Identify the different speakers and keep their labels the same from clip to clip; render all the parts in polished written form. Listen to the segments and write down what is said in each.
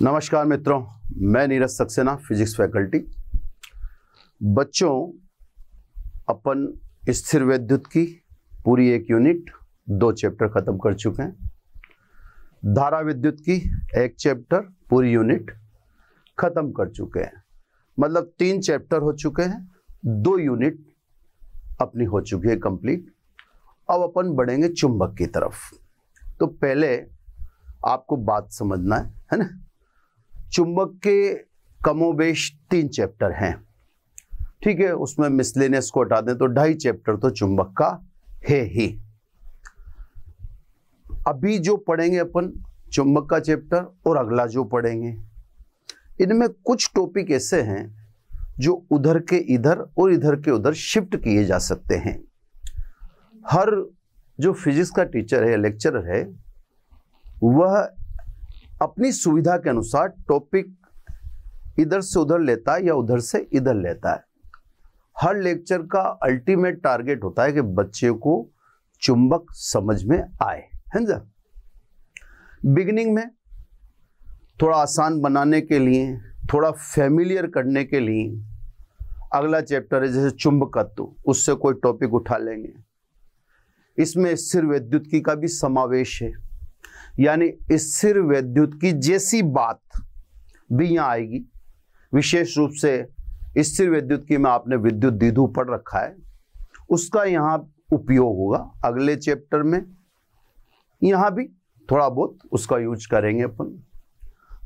Speaker 1: नमस्कार मित्रों, मैं नीरज सक्सेना, फिजिक्स फैकल्टी। बच्चों, अपन स्थिर विद्युत की पूरी एक यूनिट 2 चैप्टर खत्म कर चुके हैं। धारा विद्युत की एक चैप्टर पूरी यूनिट खत्म कर चुके हैं। मतलब 3 चैप्टर हो चुके हैं, 2 यूनिट अपनी हो चुकी है कंप्लीट। अब अपन बढ़ेंगे चुंबक की तरफ। तो पहले आपको बात समझना है ना। चुंबक के कमोबेश 3 चैप्टर हैं, ठीक है। उसमें मिसलेनियस को हटा दें तो 2.5 चैप्टर तो चुंबक का है ही। अभी जो पढ़ेंगे अपन चुंबक का चैप्टर और अगला जो पढ़ेंगे, इनमें कुछ टॉपिक ऐसे हैं जो उधर के इधर और इधर के उधर शिफ्ट किए जा सकते हैं। हर जो फिजिक्स का टीचर है, लेक्चरर है, वह अपनी सुविधा के अनुसार टॉपिक इधर से उधर लेता है या उधर से इधर लेता है। हर लेक्चर का अल्टीमेट टारगेट होता है कि बच्चे को चुंबक समझ में आए, है ना। बिगिनिंग में थोड़ा आसान बनाने के लिए, थोड़ा फैमिलियर करने के लिए अगला चैप्टर है जैसे चुंबकत्व, उससे कोई टॉपिक उठा लेंगे। इसमें स्थिर वैद्युतिकी का भी समावेश है, यानी स्थिर वैद्युत की जैसी बात भी यहाँ आएगी। विशेष रूप से स्थिर वैद्युतिकी में आपने विद्युत द्विध्रुव पढ़ रखा है, उसका यहाँ उपयोग होगा अगले चैप्टर में। यहाँ भी थोड़ा बहुत उसका यूज करेंगे अपन।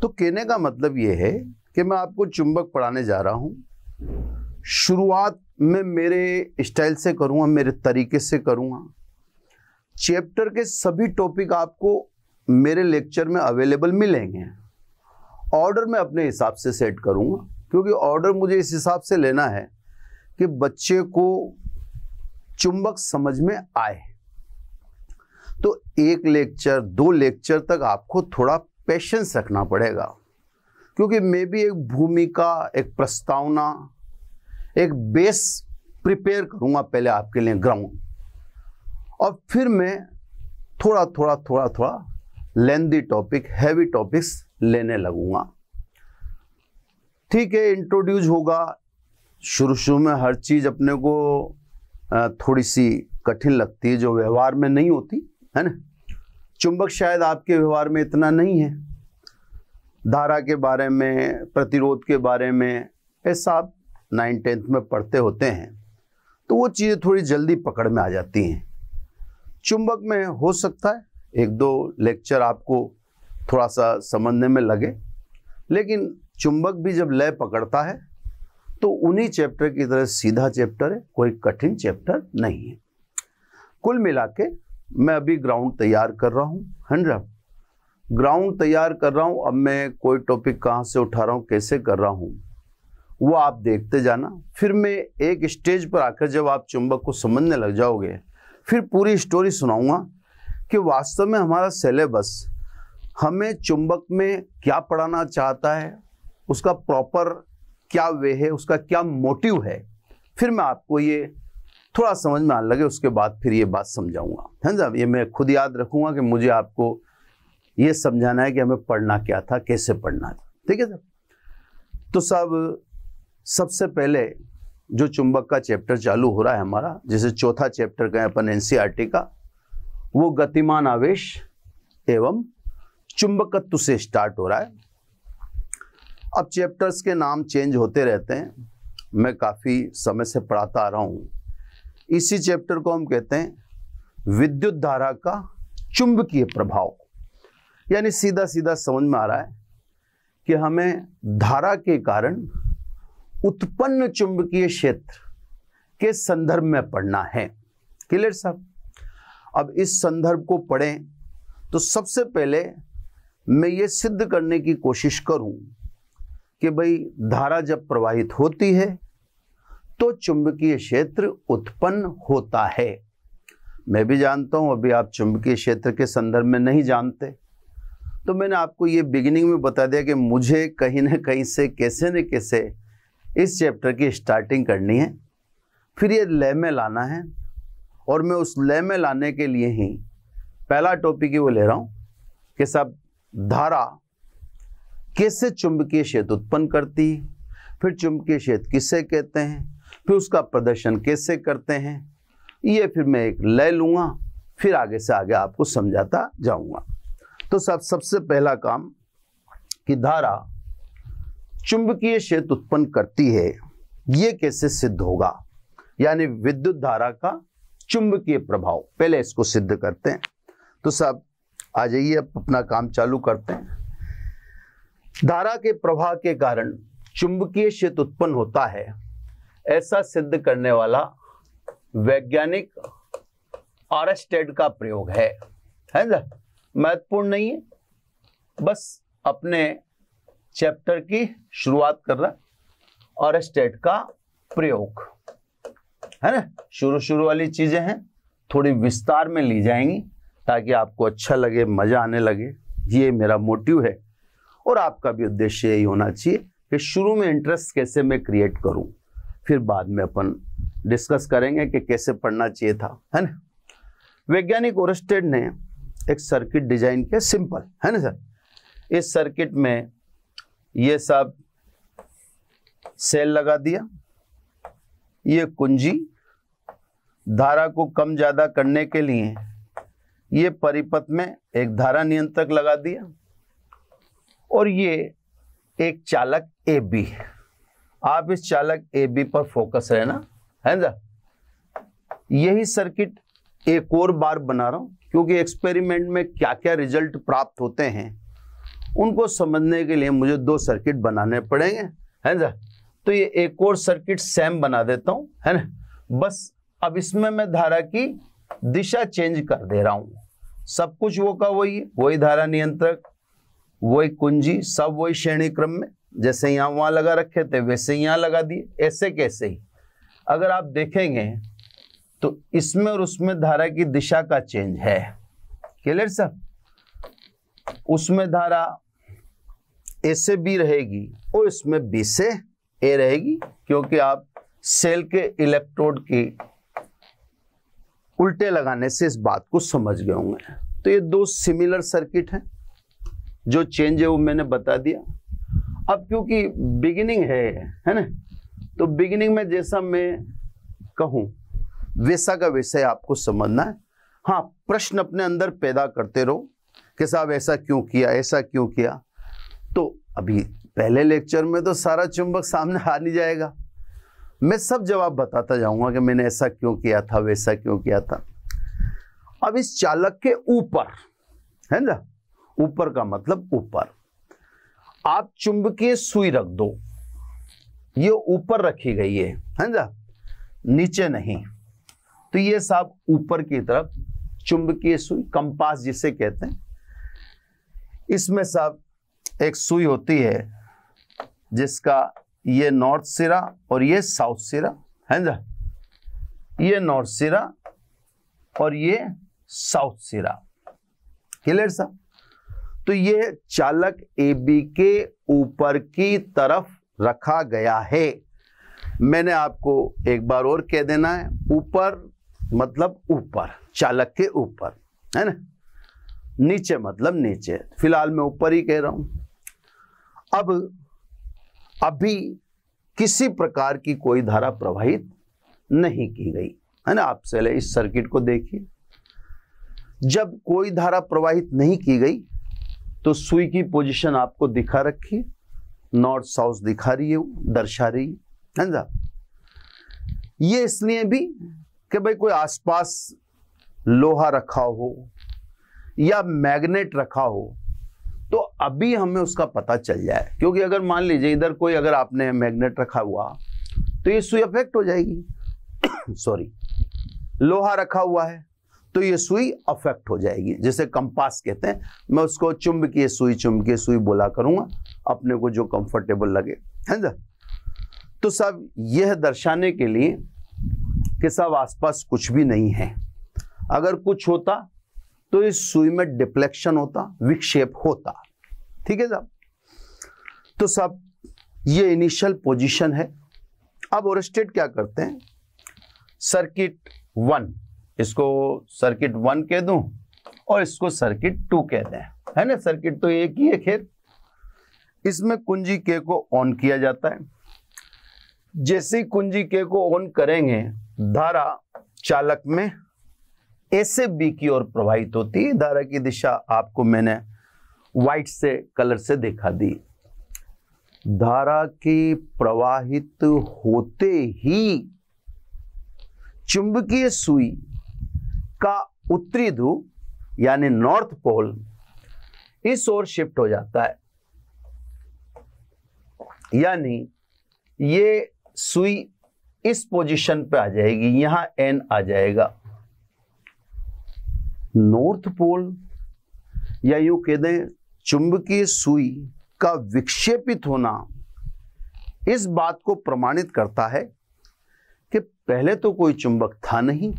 Speaker 1: तो कहने का मतलब ये है कि मैं आपको चुंबक पढ़ाने जा रहा हूँ। शुरुआत में मेरे स्टाइल से करूँगा, मेरे तरीके से करूँगा। चैप्टर के सभी टॉपिक आपको मेरे लेक्चर में अवेलेबल मिलेंगे। ऑर्डर मैं अपने हिसाब से सेट करूंगा, क्योंकि ऑर्डर मुझे इस हिसाब से लेना है कि बच्चे को चुंबक समझ में आए। तो 1 लेक्चर 2 लेक्चर तक आपको थोड़ा पेशेंस रखना पड़ेगा, क्योंकि मैं भी एक भूमिका, एक प्रस्तावना, एक बेस प्रिपेयर करूंगा पहले आपके लिए, ग्राउंड, और फिर मैं थोड़ा थोड़ा लेंथी टॉपिक, हैवी टॉपिक्स लेने लगूंगा। ठीक है, इंट्रोड्यूस होगा। शुरू में हर चीज अपने को थोड़ी सी कठिन लगती है, जो व्यवहार में नहीं होती है ना। चुंबक शायद आपके व्यवहार में इतना नहीं है। धारा के बारे में, प्रतिरोध के बारे में ऐसा आप 9th-10th में पढ़ते होते हैं, तो वो चीज़ें थोड़ी जल्दी पकड़ में आ जाती हैं। चुंबक में हो सकता है 1-2 लेक्चर आपको थोड़ा सा समझने में लगे, लेकिन चुंबक भी जब लय पकड़ता है तो उन्हीं चैप्टर की तरह सीधा चैप्टर है, कोई कठिन चैप्टर नहीं है। कुल मिला के मैं अभी ग्राउंड तैयार कर रहा हूँ, है ना। ग्राउंड तैयार कर रहा हूँ। अब मैं कोई टॉपिक कहाँ से उठा रहा हूँ, कैसे कर रहा हूँ, वो आप देखते जाना। फिर मैं एक स्टेज पर आकर जब आप चुंबक को समझने लग जाओगे, फिर पूरी स्टोरी सुनाऊंगा कि वास्तव में हमारा सिलेबस हमें चुंबक में क्या पढ़ाना चाहता है, उसका प्रॉपर क्या वे है, उसका क्या मोटिव है। फिर मैं आपको ये थोड़ा समझ में आने लगे, उसके बाद फिर ये बात समझाऊंगा, है ना। ये मैं खुद याद रखूंगा कि मुझे आपको ये समझाना है कि हमें पढ़ना क्या था, कैसे पढ़ना था, ठीक है सर। तो सबसे पहले जो चुंबक का चैप्टर चालू हो रहा है हमारा, जैसे चौथा चैप्टर कहें अपन एनसीईआरटी का, वो गतिमान आवेश एवं चुंबकत्व से स्टार्ट हो रहा है। अब चैप्टर्स के नाम चेंज होते रहते हैं, मैं काफ़ी समय से पढ़ाता आ रहा हूँ। इसी चैप्टर को हम कहते हैं विद्युत धारा का चुंबकीय प्रभाव। यानी सीधा सीधा समझ में आ रहा है कि हमें धारा के कारण उत्पन्न चुंबकीय क्षेत्र के संदर्भ में पढ़ना है। क्लियर साहब। अब इस संदर्भ को पढ़ें तो सबसे पहले मैं ये सिद्ध करने की कोशिश करूं कि भाई धारा जब प्रवाहित होती है तो चुंबकीय क्षेत्र उत्पन्न होता है। मैं भी जानता हूं अभी आप चुंबकीय क्षेत्र के संदर्भ में नहीं जानते, तो मैंने आपको ये बिगिनिंग में बता दिया कि मुझे कहीं ना कहीं से कैसे न कैसे इस चैप्टर की स्टार्टिंग करनी है, फिर ये लय में लाना है। और मैं उस लय में लाने के लिए ही पहला टॉपिक ही वो ले रहा हूँ कि सब धारा कैसे चुंबकीय क्षेत्र उत्पन्न करती है, फिर चुंबकीय क्षेत्र किसे कहते हैं, फिर उसका प्रदर्शन कैसे करते हैं, ये फिर मैं एक लय लूँगा, फिर आगे से आगे आपको समझाता जाऊँगा। तो सबसे पहला काम कि धारा चुंबकीय क्षेत्र उत्पन्न करती है, ये कैसे सिद्ध होगा, यानी विद्युत धारा का चुंबकीय प्रभाव, पहले इसको सिद्ध करते हैं। तो सब आ जाइए, अब अपना काम चालू करते हैं। धारा के प्रवाह के कारण चुंबकीय क्षेत्र उत्पन्न होता है, ऐसा सिद्ध करने वाला वैज्ञानिक ऑरस्टेड का प्रयोग है ना। महत्वपूर्ण नहीं है, बस अपने चैप्टर की शुरुआत कर रहा ऑरस्टेड का प्रयोग है ना। शुरू वाली चीजें हैं, थोड़ी विस्तार में ली जाएंगी ताकि आपको अच्छा लगे, मजा आने लगे। ये मेरा मोटिव है और आपका भी उद्देश्य यही होना चाहिए कि शुरू में इंटरेस्ट कैसे मैं क्रिएट करूं, फिर बाद में अपन डिस्कस करेंगे कि कैसे पढ़ना चाहिए था, है ना। वैज्ञानिक ओरस्टेड ने एक सर्किट डिजाइन किया, सिंपल है ना सर। इस सर्किट में ये सब सेल लगा दिया, ये कुंजी, धारा को कम ज्यादा करने के लिए ये परिपथ में एक धारा नियंत्रक लगा दिया, और ये एक चालक ए बी। आप इस चालक ए बी पर फोकस रहना, है ना। यही सर्किट एक और बार बना रहा हूं क्योंकि एक्सपेरिमेंट में क्या क्या रिजल्ट प्राप्त होते हैं उनको समझने के लिए मुझे 2 सर्किट बनाने पड़ेंगे, है ना। तो ये एक और सर्किट सेम बना देता हूं, है ना। बस अब इसमें मैं धारा की दिशा चेंज कर दे रहा हूं, सब कुछ वो का वही धारा नियंत्रक, वही कुंजी, सब वही श्रेणी क्रम में, जैसे यहाँ वहां लगा रखे थे वैसे यहाँ लगा दिए। ऐसे कैसे ही अगर आप देखेंगे तो इसमें और उसमें धारा की दिशा का चेंज है, क्लियर सर। उसमें धारा ए से बी रहेगी और इसमें बी से ए रहेगी, क्योंकि आप सेल के इलेक्ट्रोड की उल्टे लगाने से इस बात को समझ गए होंगे। तो ये 2 सिमिलर सर्किट हैं, जो चेंज है वो मैंने बता दिया। अब क्योंकि बिगिनिंग है ना, तो बिगिनिंग में जैसा मैं कहूं वैसा का वैसा ही आपको समझना है। हाँ, प्रश्न अपने अंदर पैदा करते रहो कि साहब ऐसा क्यों किया, ऐसा क्यों किया। तो अभी पहले लेक्चर में तो सारा चुंबक सामने आ नहीं जाएगा, मैं सब जवाब बताता जाऊंगा कि मैंने ऐसा क्यों किया था, वैसा क्यों किया था। अब इस चालक के ऊपर, है ना, ऊपर का मतलब ऊपर आप चुंबकीय सुई रख दो, ये ऊपर रखी गई है ना, नीचे नहीं। तो ये साहब ऊपर की तरफ चुंबकीय सुई, कंपास जिसे कहते हैं, इसमें साहब एक सुई होती है जिसका ये नॉर्थ सिरा और ये साउथ सिरा, है ना। ये नॉर्थ सिरा और ये साउथ सिरा, क्लियर साहब। तो ये चालक ए बी के ऊपर की तरफ रखा गया है। मैंने आपको एक बार और कह देना है, ऊपर मतलब ऊपर, चालक के ऊपर, है ना। नीचे मतलब नीचे, फिलहाल मैं ऊपर ही कह रहा हूं। अब अभी किसी प्रकार की कोई धारा प्रवाहित नहीं की गई, है ना। आप पहले इस सर्किट को देखिए, जब कोई धारा प्रवाहित नहीं की गई तो सुई की पोजीशन आपको दिखा रखी है, नॉर्थ साउथ दिखा रही है, दर्शा रही है ना। ये इसलिए भी कि भाई कोई आसपास लोहा रखा हो या मैग्नेट रखा हो तो अभी हमें उसका पता चल जाए, क्योंकि अगर मान लीजिए इधर कोई अगर आपने मैग्नेट रखा हुआ तो ये सुई अफेक्ट हो जाएगी सॉरी, लोहा रखा हुआ है तो ये सुई अफेक्ट हो जाएगी, जैसे कंपास कहते हैं। मैं उसको चुंबकीय सुई बोला करूंगा, अपने को जो कंफर्टेबल लगे, है ना। तो सब यह दर्शाने के लिए कि सब आसपास कुछ भी नहीं है। अगर कुछ होता तो इस सुई में डिफ्लेक्शन होता, विक्षेप होता, ठीक है साहब। तो सब ये इनिशियल पोजीशन है। अब ओरस्टेड क्या करते हैं, सर्किट 1, इसको सर्किट 1 कह दूं और इसको सर्किट 2 कहते हैं, है ना। सर्किट तो एक ही है, खैर इसमें कुंजी K को ऑन किया जाता है। जैसे ही कुंजी K को ऑन करेंगे, धारा चालक में A से B की ओर प्रवाहित होती है। धारा की दिशा आपको मैंने व्हाइट से कलर से दिखा दी। धारा की प्रवाहित होते ही चुंबकीय सुई का उत्तरी ध्रुव यानी नॉर्थ पोल इस ओर शिफ्ट हो जाता है, यानी ये सुई इस पोजीशन पे आ जाएगी, यहां N आ जाएगा। नॉर्थ पोल या यूं कह दें चुंबकीय सुई का विक्षेपित होना इस बात को प्रमाणित करता है कि पहले तो कोई चुंबक था नहीं,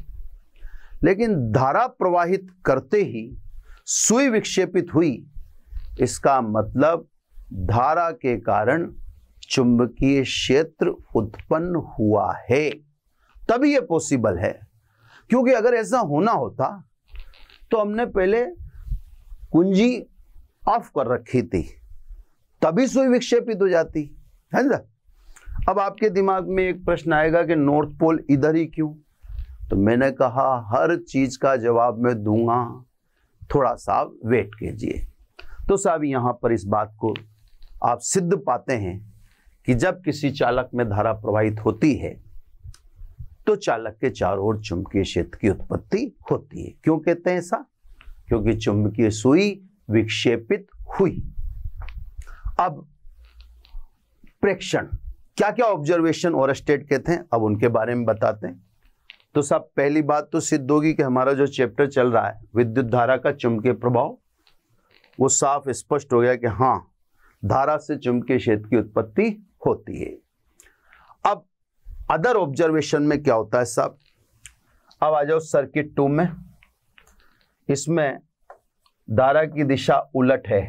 Speaker 1: लेकिन धारा प्रवाहित करते ही सुई विक्षेपित हुई। इसका मतलब धारा के कारण चुंबकीय क्षेत्र उत्पन्न हुआ है, तभी यह पॉसिबल है। क्योंकि अगर ऐसा होना होता तो हमने पहले कुंजी ऑफ कर रखी थी, तभी सुई विक्षेपित हो जाती है ना। अब आपके दिमाग में एक प्रश्न आएगा कि नॉर्थ पोल इधर ही क्यों? तो मैंने कहा हर चीज का जवाब मैं दूंगा, थोड़ा सा वेट कीजिए। तो साहब यहां पर इस बात को आप सिद्ध पाते हैं कि जब किसी चालक में धारा प्रवाहित होती है तो चालक के चारों ओर चुंबकीय क्षेत्र की उत्पत्ति होती है। क्यों कहते हैं ऐसा? क्योंकि चुंबकीय सुई विक्षेपित हुई। अब प्रेक्षण, क्या क्या ऑब्जर्वेशन और स्टेट कहते हैं, अब उनके बारे में बताते हैं। तो सब पहली बात तो सिद्ध होगी कि हमारा जो चैप्टर चल रहा है विद्युत धारा का चुंबकीय प्रभाव, वो साफ स्पष्ट हो गया कि हाँ, धारा से चुंबकीय क्षेत्र की उत्पत्ति होती है। अब अदर ऑब्जर्वेशन में क्या होता है साहब? अब आ जाओ सर्किट 2 में। इसमें धारा की दिशा उलट है,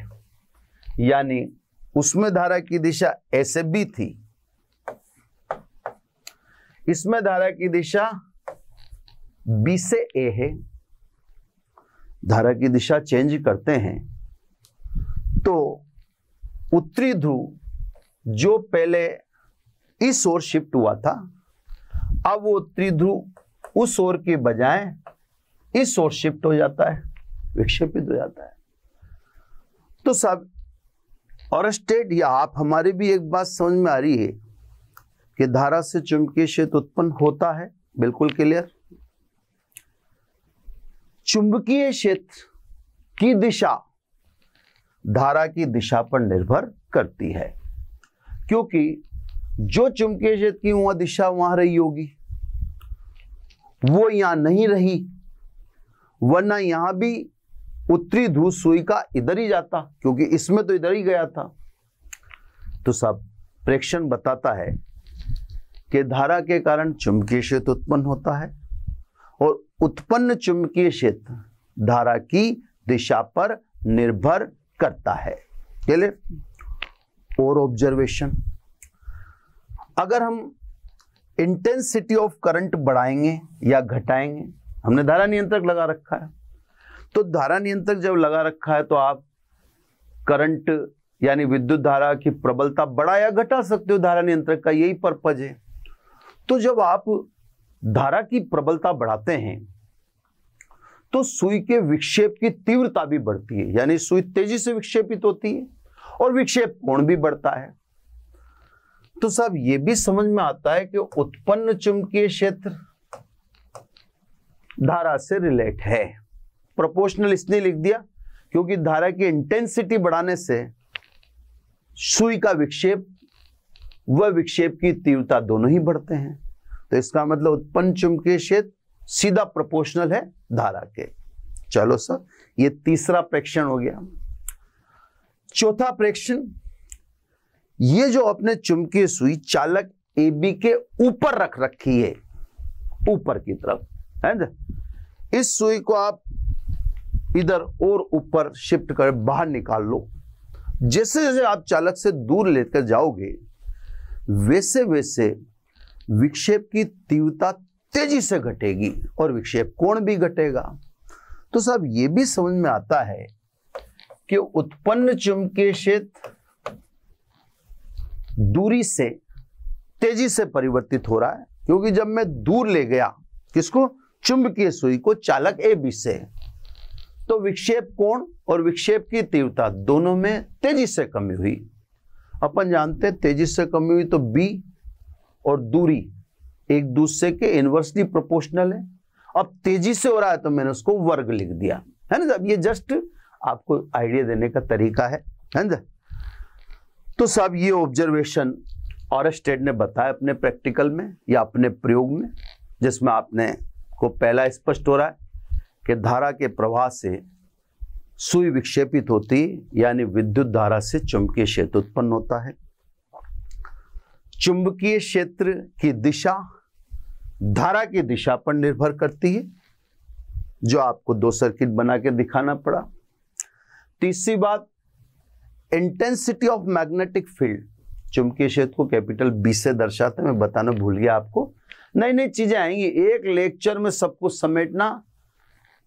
Speaker 1: यानी उसमें धारा की दिशा A से B थी, इसमें धारा की दिशा B से A है। धारा की दिशा चेंज करते हैं तो उत्तरी ध्रुव जो पहले इस ओर शिफ्ट हुआ था, अब वो उत्तरी ध्रुव उस ओर के बजाय इस ओर शिफ्ट हो जाता है, विक्षेपित हो जाता है। तो सब और स्टेट या आप हमारी भी एक बात समझ में आ रही है कि धारा से चुंबकीय क्षेत्र उत्पन्न होता है, बिल्कुल क्लियर। चुंबकीय क्षेत्र की दिशा धारा की दिशा पर निर्भर करती है, क्योंकि जो चुंबकीय क्षेत्र की वहां दिशा वहां रही होगी, वो यहां नहीं रही, वरना यहां भी उत्तरी ध्रुव सुई का इधर ही जाता, क्योंकि इसमें तो इधर ही गया था। तो सब प्रेक्षण बताता है कि धारा के कारण चुंबकीय क्षेत्र उत्पन्न होता है और उत्पन्न चुंबकीय क्षेत्र धारा की दिशा पर निर्भर करता है। क्लियर? और ऑब्जर्वेशन, अगर हम इंटेंसिटी ऑफ करंट बढ़ाएंगे या घटाएंगे, हमने धारा नियंत्रक लगा रखा है, तो धारा नियंत्रक जब लगा रखा है तो आप करंट यानी विद्युत धारा की प्रबलता बढ़ा या घटा सकते हो। धारा नियंत्रक का यही पर्पज है। तो जब आप धारा की प्रबलता बढ़ाते हैं तो सुई के विक्षेप की तीव्रता भी बढ़ती है, यानी सुई तेजी से विक्षेपित होती है और विक्षेप कोण भी बढ़ता है। तो साहब ये भी समझ में आता है कि उत्पन्न चुंबकीय क्षेत्र धारा से रिलेट है। प्रोपोर्शनल इसलिए लिख दिया क्योंकि धारा की इंटेंसिटी बढ़ाने से सुई का विक्षेप व विक्षेप की तीव्रता दोनों ही बढ़ते हैं। तो इसका मतलब उत्पन्न चुंबकीय क्षेत्र सीधा प्रोपोर्शनल है धारा के। चलो सर, ये तीसरा प्रेक्षण हो गया। चौथा प्रेक्षण, ये जो अपने चुंबकीय सुई चालक AB के ऊपर रख रखी है, ऊपर की तरफ है ना, इस सुई को आप इधर और ऊपर शिफ्ट कर बाहर निकाल लो। जैसे जैसे आप चालक से दूर लेकर जाओगे वैसे वैसे विक्षेप की तीव्रता तेजी से घटेगी और विक्षेप कोण भी घटेगा। तो साहब ये भी समझ में आता है कि उत्पन्न चुंबकीय क्षेत्र दूरी से तेजी से परिवर्तित हो रहा है, क्योंकि जब मैं दूर ले गया किसको, चुंबकीय सुई को चालक AB से, तो विक्षेप कोण और विक्षेप की तीव्रता दोनों में तेजी से कमी हुई। अपन जानते हैं तेजी से कमी हुई तो B और दूरी एक दूसरे के इनवर्सली प्रोपोर्शनल है। अब तेजी से हो रहा है तो मैंने उसको वर्ग लिख दिया, है ना। अब ये जस्ट आपको आइडिया देने का तरीका है ना। तो साहब ये ऑब्जर्वेशन ऑरेस्टेड ने बताया अपने प्रैक्टिकल में या अपने प्रयोग में, जिसमें आपने को पहला स्पष्ट हो रहा है कि धारा के प्रवाह से सुई विक्षेपित होती, यानी विद्युत धारा से चुंबकीय क्षेत्र उत्पन्न होता है। चुंबकीय क्षेत्र की दिशा धारा की दिशा पर निर्भर करती है, जो आपको 2 सर्किट बना के दिखाना पड़ा। तीसरी बात, इंटेंसिटी ऑफ मैग्नेटिक फील्ड, चुंबकीय क्षेत्र को कैपिटल B से दर्शाते हैं। मैं बताना भूल गया आपको, नई नई चीजें आएंगी। एक लेक्चर में सब कुछ समेटना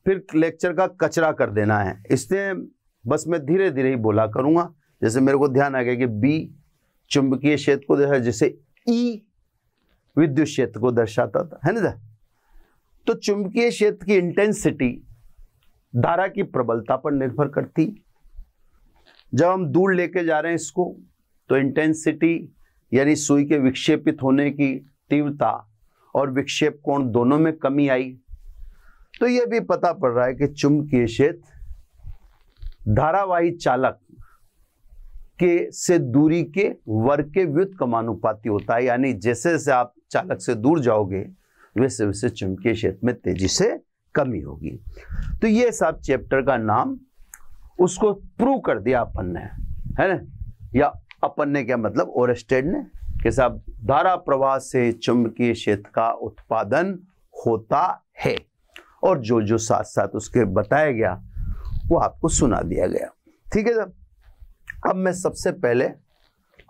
Speaker 1: फिर लेक्चर का कचरा कर देना है, इसलिए बस मैं धीरे धीरे ही बोला करूंगा। जैसे मेरे को ध्यान आ गया कि B चुंबकीय क्षेत्र को दर्शाता, जैसे E विद्युत क्षेत्र को दर्शाता था, है ना। तो चुंबकीय क्षेत्र की इंटेंसिटी धारा की प्रबलता पर निर्भर करती। जब हम दूर लेके जा रहे हैं इसको, तो इंटेंसिटी यानी सुई के विक्षेपित होने की तीव्रता और विक्षेप कोण दोनों में कमी आई। तो यह भी पता पड़ रहा है कि चुंबकीय क्षेत्र धारावाही चालक के से दूरी के वर्ग के व्युत्क्रमानुपाती होता है, यानी जैसे जैसे आप चालक से दूर जाओगे वैसे वैसे चुंबकीय क्षेत्र में तेजी से कमी होगी। तो ये सब चैप्टर का नाम, उसको प्रूव कर दिया अपन ने, है ना। या अपन ने क्या मतलब, ओरेस्टेड ने, कि साहब धारा प्रवाह से चुंबकीय क्षेत्र का उत्पादन होता है, और जो जो साथ साथ उसके बताया गया वो आपको सुना दिया गया। ठीक है साहब। अब मैं सबसे पहले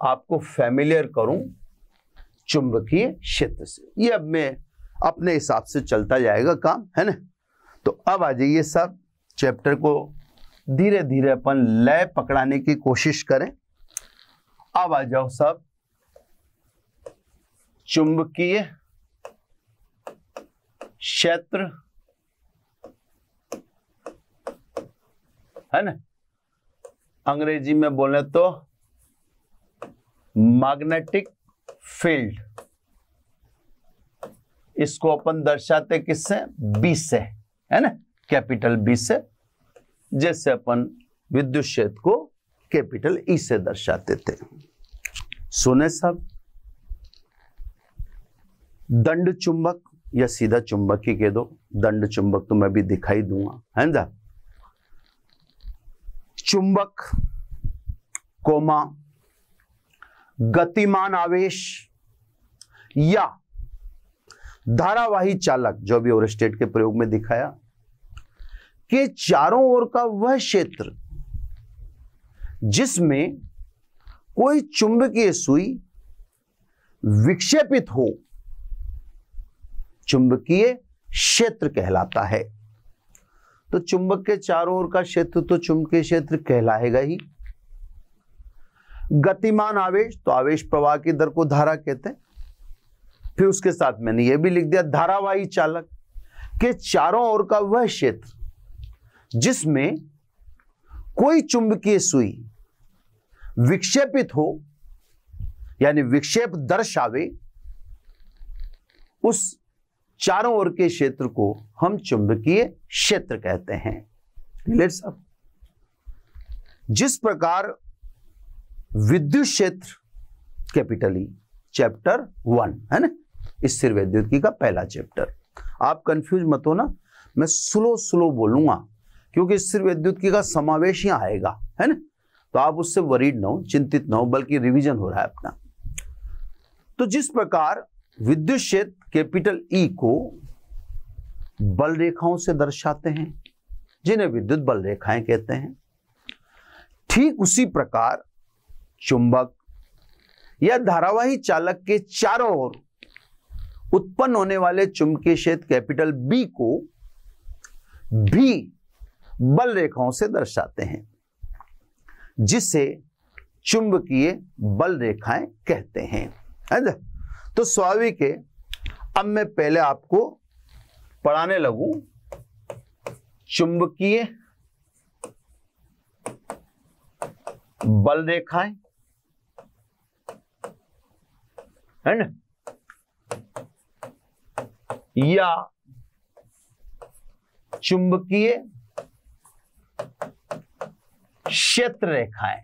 Speaker 1: आपको फैमिलियर करूं चुंबकीय क्षेत्र से। ये अब मैं अपने हिसाब से चलता जाएगा काम, है ना। तो अब आ जाइए सब, चैप्टर को धीरे धीरे अपन लय पकड़ाने की कोशिश करें। अब आ जाओ सब, चुंबकीय क्षेत्र, है ना। अंग्रेजी में बोले तो मैग्नेटिक फील्ड, इसको अपन दर्शाते किससे, B से, है ना, कैपिटल B से। जैसे अपन विद्युत क्षेत्र को कैपिटल E से दर्शाते थे। सुने सब, दंड चुंबक या सीधा चुंबक ही कह दो, दंड चुंबक तो मैं भी दिखाई दूंगा, है ना। चुंबक कोमा गतिमान आवेश या धारावाही चालक, जो भी ओरेस्टेड के प्रयोग में दिखाया, के चारों ओर का वह क्षेत्र जिसमें कोई चुंबकीय सुई विक्षेपित हो, चुंबकीय क्षेत्र कहलाता है। तो चुंबक के चारों ओर का क्षेत्र तो चुंबकीय क्षेत्र कहलाएगा ही। गतिमान आवेश, तो आवेश प्रवाह की दर को धारा कहते हैं। फिर उसके साथ मैंने यह भी लिख दिया, धारावाही चालक के चारों ओर का वह क्षेत्र जिसमें कोई चुंबकीय सुई विक्षेपित हो, यानी विक्षेप दर्शावे, उस चारों ओर के क्षेत्र को हम चुंबकीय क्षेत्र कहते हैं। क्लियर सब। जिस प्रकार विद्युत क्षेत्र कैपिटल ई, चैप्टर 1, है ना, स्थिर वैद्युतिकी का पहला चैप्टर। आप कंफ्यूज मत हो ना, मैं स्लो बोलूंगा, क्योंकि स्थिर वैद्युतिकी का समावेश यहां आएगा, है ना। तो आप उससे वरीड ना हो, चिंतित ना हो, बल्कि रिवीजन हो रहा है अपना। तो जिस प्रकार विद्युत क्षेत्र कैपिटल ई को बल रेखाओं से दर्शाते हैं, जिन्हें विद्युत बल रेखाएं कहते हैं, ठीक उसी प्रकार चुंबक या धारावाही चालक के चारों ओर उत्पन्न होने वाले चुंबकीय क्षेत्र कैपिटल बी को भी बल रेखाओं से दर्शाते हैं, जिससे चुंबकीय बल रेखाएं कहते हैं, है ना। तो स्वाभाविक है, अब मैं पहले आपको पढ़ाने लगूं चुंबकीय बल रेखाएं, है ना, या चुंबकीय क्षेत्र रेखाएं,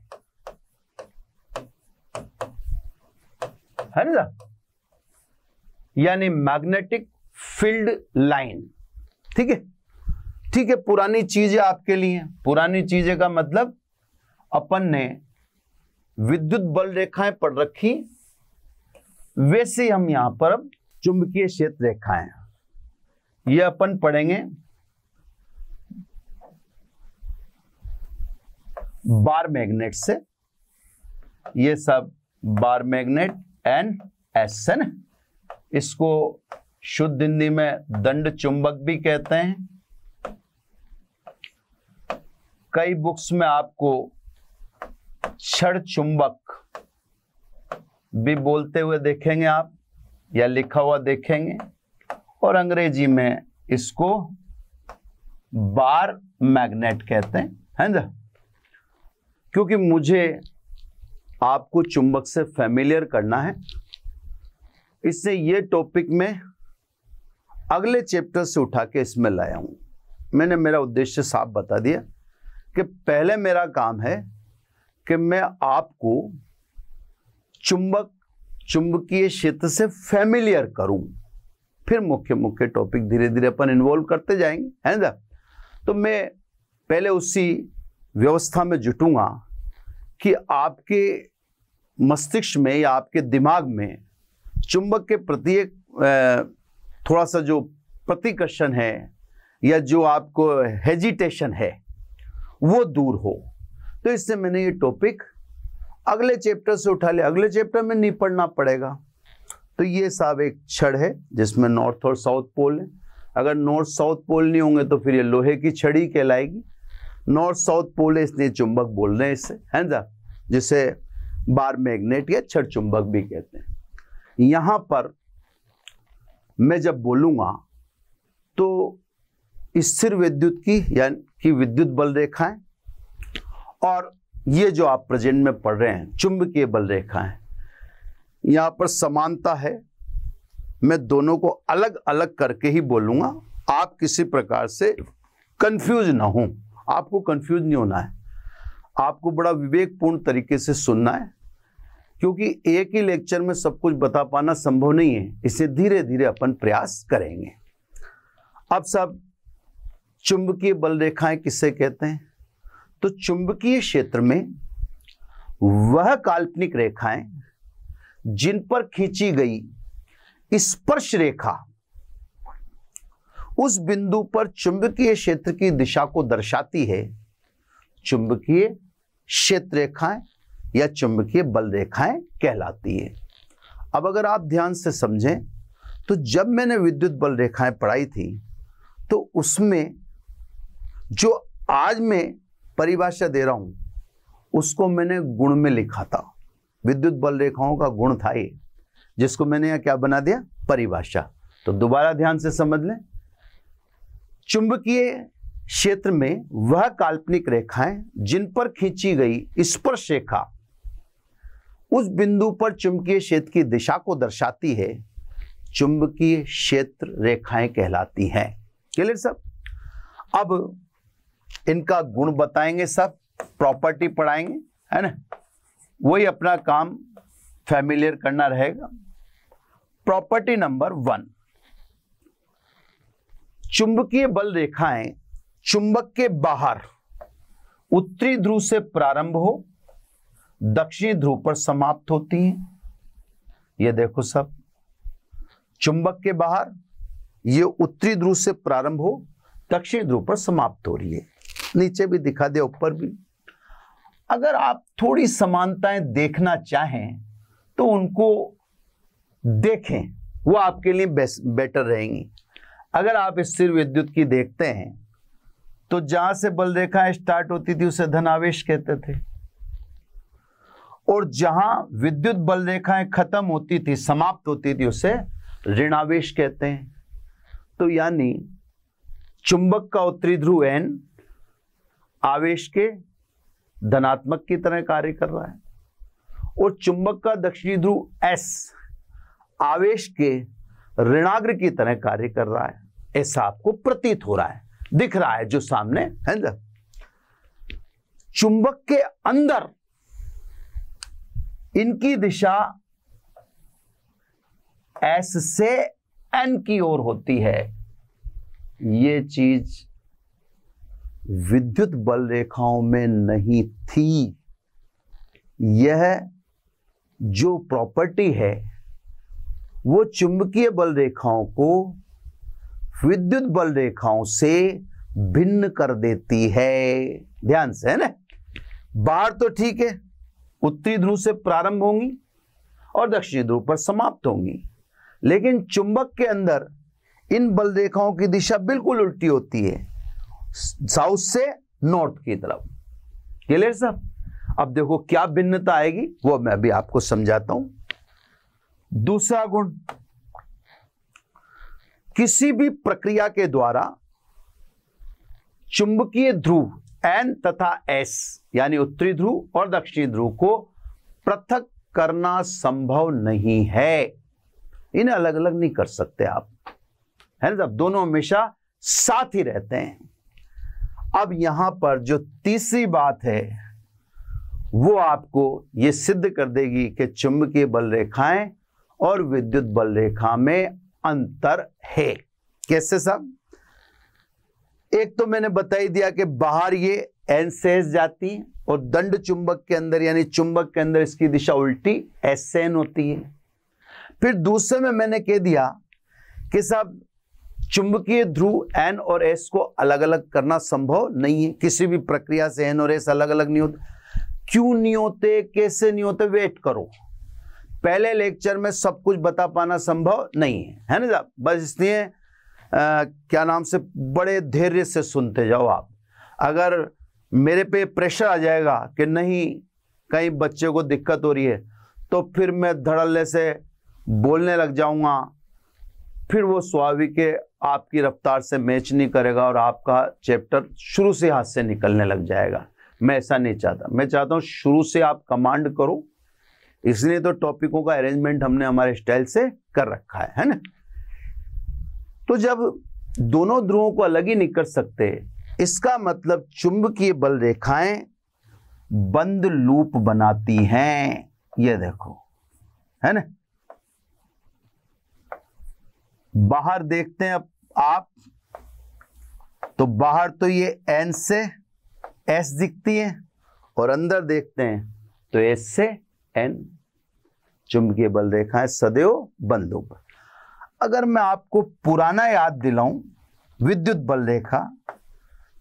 Speaker 1: है ना, यानी मैग्नेटिक फील्ड लाइन। ठीक है, ठीक है, पुरानी चीजें आपके लिए। पुरानी चीजें का मतलब अपन ने विद्युत बल रेखाएं पढ़ रखी, वैसे हम यहां पर अब चुंबकीय क्षेत्र रेखाएं ये अपन पढ़ेंगे बार मैग्नेट से। ये सब बार मैग्नेट NSN, इसको शुद्ध हिंदी में दंड चुंबक भी कहते हैं। कई बुक्स में आपको क्षण चुंबक भी बोलते हुए देखेंगे आप, या लिखा हुआ देखेंगे, और अंग्रेजी में इसको बार मैग्नेट कहते हैं, है ना। क्योंकि मुझे आपको चुंबक से फैमिलियर करना है, इससे ये टॉपिक में अगले चैप्टर से उठा के इसमें लाया हूं। मैंने मेरा उद्देश्य साफ बता दिया कि पहले मेरा काम है कि मैं आपको चुंबकीय क्षेत्र से फैमिलियर करूं, फिर मुख्य मुख्य टॉपिक धीरे धीरे अपन इन्वॉल्व करते जाएंगे, है ना। तो मैं पहले उसी व्यवस्था में जुटूंगा कि आपके मस्तिष्क में या आपके दिमाग में चुंबक के प्रति एक थोड़ा सा जो प्रतिकर्षण है या जो आपको हेजिटेशन है वो दूर हो। तो इससे मैंने ये टॉपिक अगले चैप्टर से उठा लिया। अगले चैप्टर में नहीं पढ़ना पड़ेगा। तो ये साहब एक छड़ है जिसमें नॉर्थ और साउथ पोल है। अगर नॉर्थ साउथ पोल नहीं होंगे तो फिर ये लोहे की छड़ी कहलाएगी। नॉर्थ साउथ पोल है इसलिए चुंबक बोल रहे हैं इससे, है ना, जिसे बार मैग्नेट या छड़ चुंबक भी कहते हैं। यहां पर मैं जब बोलूंगा तो स्थिर विद्युत की यानी कि विद्युत बल रेखाएं और ये जो आप प्रेजेंट में पढ़ रहे हैं चुंबकीय बल रेखाएं, यहां पर समानता है। मैं दोनों को अलग अलग करके ही बोलूंगा, आप किसी प्रकार से कंफ्यूज ना हो। आपको कंफ्यूज नहीं होना है, आपको बड़ा विवेकपूर्ण तरीके से सुनना है, क्योंकि एक ही लेक्चर में सब कुछ बता पाना संभव नहीं है। इसे धीरे धीरे अपन प्रयास करेंगे। अब सब चुंबकीय बल रेखाएं किससे कहते हैं? तो चुंबकीय क्षेत्र में वह काल्पनिक रेखाएं जिन पर खींची गई स्पर्श रेखा उस बिंदु पर चुंबकीय क्षेत्र की दिशा को दर्शाती है, चुंबकीय क्षेत्र रेखाएं या चुंबकीय बल रेखाएं कहलाती है। अब अगर आप ध्यान से समझें तो जब मैंने विद्युत बल रेखाएं पढ़ाई थी तो उसमें जो आज मैं परिभाषा दे रहा हूं उसको मैंने गुण में लिखा था। विद्युत बल रेखाओं का गुण था ये, जिसको मैंने यहां क्या बना दिया? परिभाषा। तो दोबारा ध्यान से समझ लें, चुंबकीय क्षेत्र में वह काल्पनिक रेखाएं जिन पर खींची गई स्पर्श रेखा उस बिंदु पर चुंबकीय क्षेत्र की दिशा को दर्शाती है, चुंबकीय क्षेत्र रेखाएं कहलाती हैं। क्लियर सब? अब इनका गुण बताएंगे, सब प्रॉपर्टी पढ़ाएंगे, है ना। वही अपना काम फैमिलियर करना रहेगा। प्रॉपर्टी नंबर 1, चुंबकीय बल रेखाएं चुंबक के बाहर उत्तरी ध्रुव से प्रारंभ हो दक्षिणी ध्रुव पर समाप्त होती हैं। ये देखो सब, चुंबक के बाहर ये उत्तरी ध्रुव से प्रारंभ हो दक्षिणी ध्रुव पर समाप्त हो रही है। नीचे भी दिखा दे, ऊपर भी। अगर आप थोड़ी समानताएं देखना चाहें तो उनको देखें, वो आपके लिए बेटर रहेंगी। अगर आप स्थिर विद्युत की देखते हैं तो जहां से बल रेखाएं स्टार्ट होती थी उसे धनावेश कहते थे, और जहां विद्युत बल रेखाएं खत्म होती थी, समाप्त होती थी, उसे ऋणावेश कहते हैं। तो यानी चुंबक का उत्तरी ध्रुव N आवेश के धनात्मक की तरह कार्य कर रहा है और चुंबक का दक्षिणी ध्रुव S आवेश के ऋणाग्र की तरह कार्य कर रहा है। ऐसा आपको प्रतीत हो रहा है, दिख रहा है जो सामने है ना। चुंबक के अंदर इनकी दिशा S से N की ओर होती है। ये चीज विद्युत बल रेखाओं में नहीं थी। यह जो प्रॉपर्टी है वो चुंबकीय बल रेखाओं को विद्युत बल रेखाओं से भिन्न कर देती है। ध्यान से, है ना। बाहर तो ठीक है, उत्तरी ध्रुव से प्रारंभ होंगी और दक्षिणी ध्रुव पर समाप्त होंगी, लेकिन चुंबक के अंदर इन बल रेखाओं की दिशा बिल्कुल उल्टी होती है, साउथ से नॉर्थ की तरफ। क्लियर साहब? अब देखो क्या भिन्नता आएगी वो मैं अभी आपको समझाता हूं। दूसरा गुण, किसी भी प्रक्रिया के द्वारा चुंबकीय ध्रुव N तथा S यानी उत्तरी ध्रुव और दक्षिणी ध्रुव को पृथक करना संभव नहीं है। इन्हें अलग अलग नहीं कर सकते आप, है ना साहब। दोनों हमेशा साथ ही रहते हैं। अब यहां पर जो तीसरी बात है वो आपको ये सिद्ध कर देगी कि चुंबकीय बल रेखाएं और विद्युत बल रेखा में अंतर है। कैसे साहब? एक तो मैंने बता ही दिया कि बाहर ये N से S जाती है और दंड चुंबक के अंदर यानी चुंबक के अंदर इसकी दिशा उल्टी S से N होती है। फिर दूसरे में मैंने कह दिया कि साहब चुंबकीय ध्रुव N और S को अलग अलग करना संभव नहीं है। किसी भी प्रक्रिया से N और S अलग अलग नहीं होते। क्यों नहीं होते, कैसे नहीं होते, वेट करो। पहले लेक्चर में सब कुछ बता पाना संभव नहीं है ना साहब। बस इसलिए क्या नाम से बड़े धैर्य से सुनते जाओ आप। अगर मेरे पे प्रेशर आ जाएगा कि नहीं कहीं बच्चे को दिक्कत हो रही है तो फिर मैं धड़ल्ले से बोलने लग जाऊंगा, फिर वो स्वाभाविक है आपकी रफ्तार से मैच नहीं करेगा और आपका चैप्टर शुरू से हाथ से निकलने लग जाएगा। मैं ऐसा नहीं चाहता। मैं चाहता हूं शुरू से आप कमांड करो, इसलिए तो टॉपिकों का अरेंजमेंट हमने हमारे स्टाइल से कर रखा है ना। तो जब दोनों ध्रुवों को अलग ही नहीं कर सकते, इसका मतलब चुंबकीय बल रेखाएं बंद लूप बनाती हैं। ये देखो, है ना। बाहर देखते हैं अब आप, तो बाहर तो ये N से S दिखती है और अंदर देखते हैं तो S से N। चुंबकीय बल रेखाएं सदैव बंद लूप। अगर मैं आपको पुराना याद दिलाऊं विद्युत बल रेखा,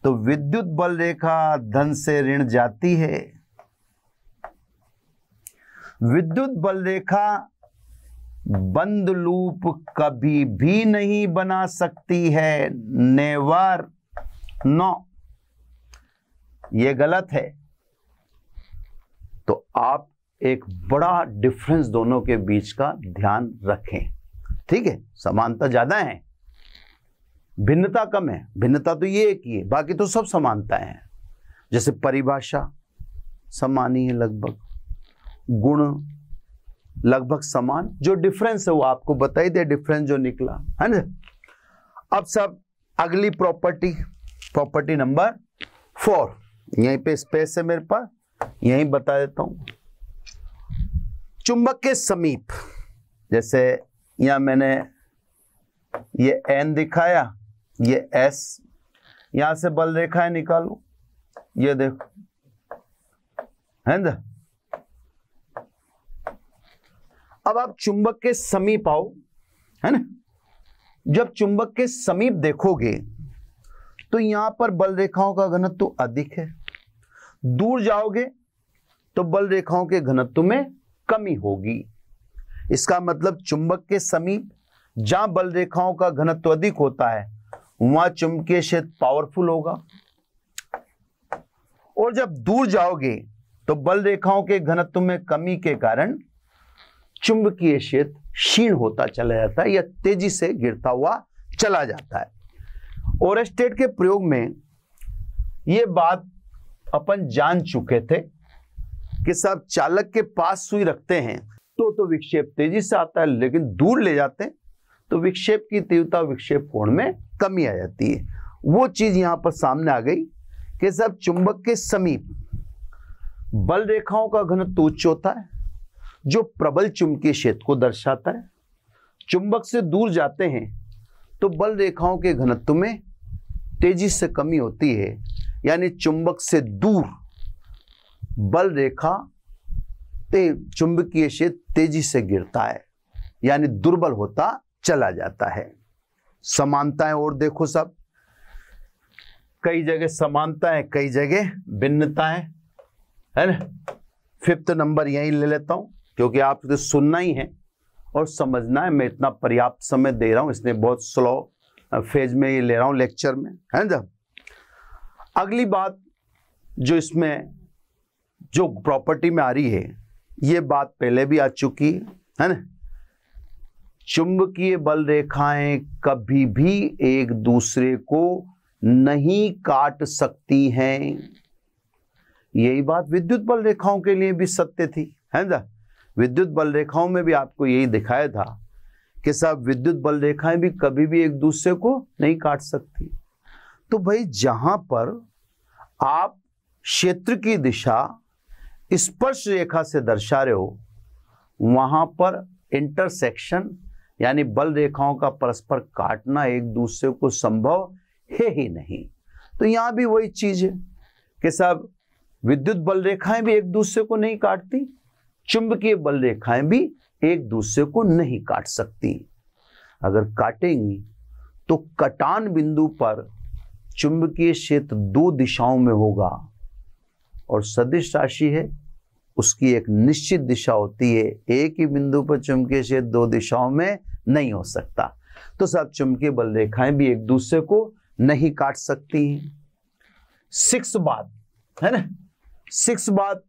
Speaker 1: तो विद्युत बल रेखा धन से ऋण जाती है। विद्युत बल रेखा बंद लूप कभी भी नहीं बना सकती है। नेवर, नो, ये गलत है। तो आप एक बड़ा डिफरेंस दोनों के बीच का ध्यान रखें। ठीक है, समानता ज्यादा है, भिन्नता कम है। भिन्नता तो ये एक ही है, बाकी तो सब समानताएं हैं। जैसे परिभाषा समान ही है, लगभग गुण लगभग समान। जो डिफरेंस है वो आपको बताई दे, डिफरेंस जो निकला, है ना। अब सब अगली प्रॉपर्टी नंबर 4, यहीं पे स्पेस है मेरे पास, यहीं बता देता हूं। चुंबक के समीप, जैसे यहां मैंने ये N दिखाया, ये S, यहां से बल रेखाएं निकालो, ये देखो, है ना। अब आप चुंबक के समीप आओ, है ना। जब चुंबक के समीप देखोगे तो यहां पर बल रेखाओं का घनत्व तो अधिक है। दूर जाओगे तो बल रेखाओं के घनत्व में कमी होगी। इसका मतलब चुंबक के समीप जहां बल रेखाओं का घनत्व अधिक होता है वहां चुंबकीय क्षेत्र पावरफुल होगा, और जब दूर जाओगे तो तो बल रेखाओं के घनत्व में कमी के कारण चुंबकीय क्षेत्र क्षीण होता चला जाता है या तेजी से गिरता हुआ चला जाता है। ओरेस्टेट के प्रयोग में यह बात अपन जान चुके थे कि साहब चालक के पास सुई रखते हैं तो विक्षेप तेजी से आता है, लेकिन दूर ले जाते हैं तो विक्षेप की तीव्रता विक्षेप कोण में कमी आ जाती है। वो चीज यहां पर सामने आ गई कि साहब चुंबक के समीप बल रेखाओं का घनत्व उच्च होता है जो प्रबल चुंबकीय क्षेत्र को दर्शाता है। चुंबक से दूर जाते हैं तो बल रेखाओं के घनत्व में तेजी से कमी होती है, यानी चुंबक से दूर बल रेखा चुंबकीय क्षेत्र तेजी से गिरता है, यानी दुर्बल होता चला जाता है। समानताएं और देखो सब, कई जगह समानता है, कई जगह भिन्नताएं है ना। 5th नंबर यहीं ले लेता हूं क्योंकि आपको तो सुनना ही है और समझना है। मैं इतना पर्याप्त समय दे रहा हूं, इसलिए बहुत स्लो फेज में ये ले रहा हूं लेक्चर में, है ना। अगली बात जो इसमें जो प्रॉपर्टी में आ रही है, ये बात पहले भी आ चुकी है ना। चुंबकीय बल रेखाएं कभी भी एक दूसरे को नहीं काट सकती हैं। यही बात विद्युत बल रेखाओं के लिए भी सत्य थी, है ना। विद्युत बल रेखाओं में भी आपको यही दिखाया था कि साहब विद्युत बल रेखाएं भी कभी भी एक दूसरे को नहीं काट सकती। तो भाई जहां पर आप क्षेत्र की दिशा स्पर्श रेखा से दर्शा रहे हो, वहां पर इंटरसेक्शन यानी बल रेखाओं का परस्पर काटना एक दूसरे को संभव है ही नहीं। तो यहां भी वही चीज है कि साहब विद्युत बल रेखाएं भी एक दूसरे को नहीं काटती, चुंबकीय बल रेखाएं भी एक दूसरे को नहीं काट सकती। अगर काटेंगी तो कटान बिंदु पर चुंबकीय क्षेत्र 2 दिशाओं में होगा और सदिश राशि है, उसकी एक निश्चित दिशा होती है। एक ही बिंदु पर चुंबकीय क्षेत्र 2 दिशाओं में नहीं हो सकता। तो सब चुंबकीय बल रेखाएं भी एक दूसरे को नहीं काट सकती हैं। 6 बात है ना, 6 बात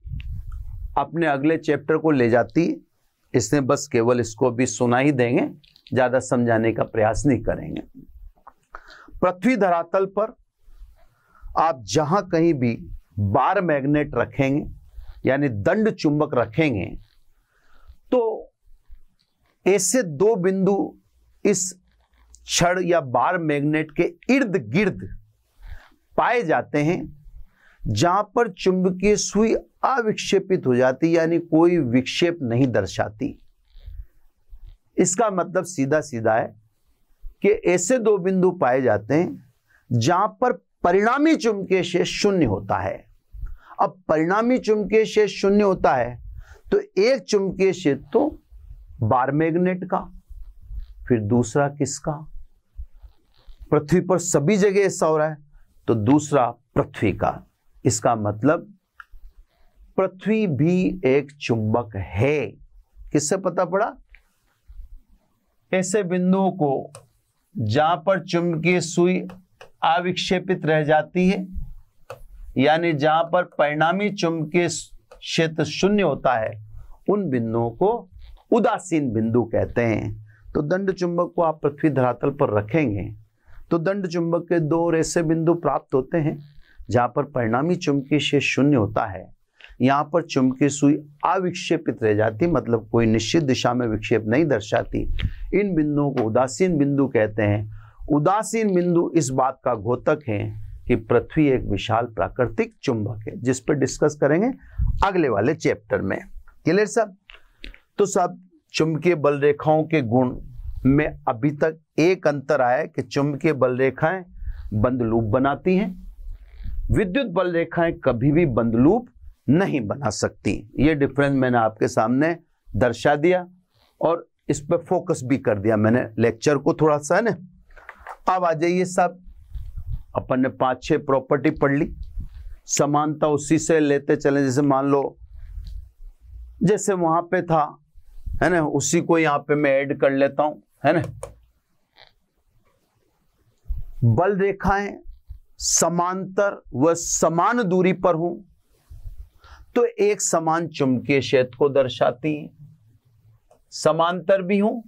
Speaker 1: अपने अगले चैप्टर को ले जाती है, इसमें बस केवल इसको भी सुना ही देंगे, ज्यादा समझाने का प्रयास नहीं करेंगे। पृथ्वी धरातल पर आप जहां कहीं भी बार मैग्नेट रखेंगे यानी दंड चुंबक रखेंगे तो ऐसे 2 बिंदु इस छड़ या बार मैग्नेट के इर्द गिर्द पाए जाते हैं जहां पर चुंबकीय सुई अविक्षेपित हो जाती, यानी कोई विक्षेप नहीं दर्शाती। इसका मतलब सीधा सीधा है कि ऐसे 2 बिंदु पाए जाते हैं जहां पर परिणामी चुंबकीय क्षेत्र शून्य होता है। अब परिणामी चुंबकीय क्षेत्र शून्य होता है तो एक चुंबकीय क्षेत्र तो बार मैग्नेट का, फिर दूसरा किसका, पृथ्वी पर सभी जगह ऐसा हो रहा है तो दूसरा पृथ्वी का। इसका मतलब पृथ्वी भी एक चुंबक है। किससे पता पड़ा? ऐसे बिंदुओं को जहां पर चुंबकीय सुई अविक्षेपित रह जाती है, यानी जहां पर परिणामी चुंबकीय क्षेत्र शून्य होता है, उन बिंदुओं को उदासीन बिंदु कहते हैं। तो दंड चुंबक को आप पृथ्वी धरातल पर रखेंगे तो दंड चुंबक के 2 और ऐसे बिंदु प्राप्त होते हैं जहां पर परिणामी चुंबकीय क्षेत्र शून्य होता है, यहां पर चुंबकीय सुई अविक्षेपित रह जाती, मतलब कोई निश्चित दिशा में विक्षेप नहीं दर्शाती। इन बिंदुओं को उदासीन बिंदु कहते हैं। उदासीन बिंदु इस बात का द्योतक है कि पृथ्वी एक विशाल प्राकृतिक चुंबक है, जिस पर डिस्कस करेंगे अगले वाले चैप्टर में। क्लियर साहब? तो साहब चुंबकीय बल रेखाओं के गुण में अभी तक एक अंतर आया कि चुंबकीय बल रेखाएं बंद लूप बनाती हैं, विद्युत बल रेखाएं कभी भी बंद लूप नहीं बना सकती। ये डिफरेंस मैंने आपके सामने दर्शा दिया और इस पर फोकस भी कर दिया मैंने लेक्चर को थोड़ा सा, है ना। अब आ जाइए साहब, अपन ने 5-6 प्रॉपर्टी पढ़ ली, समानता उसी से लेते चले। जैसे मान लो जैसे वहां पे था, है ना, उसी को यहां पे मैं ऐड कर लेता हूं, है ना। बल रेखाएं समांतर व समान दूरी पर हों तो एक समान चुंबकीय क्षेत्र को दर्शाती हैं, समांतर भी हो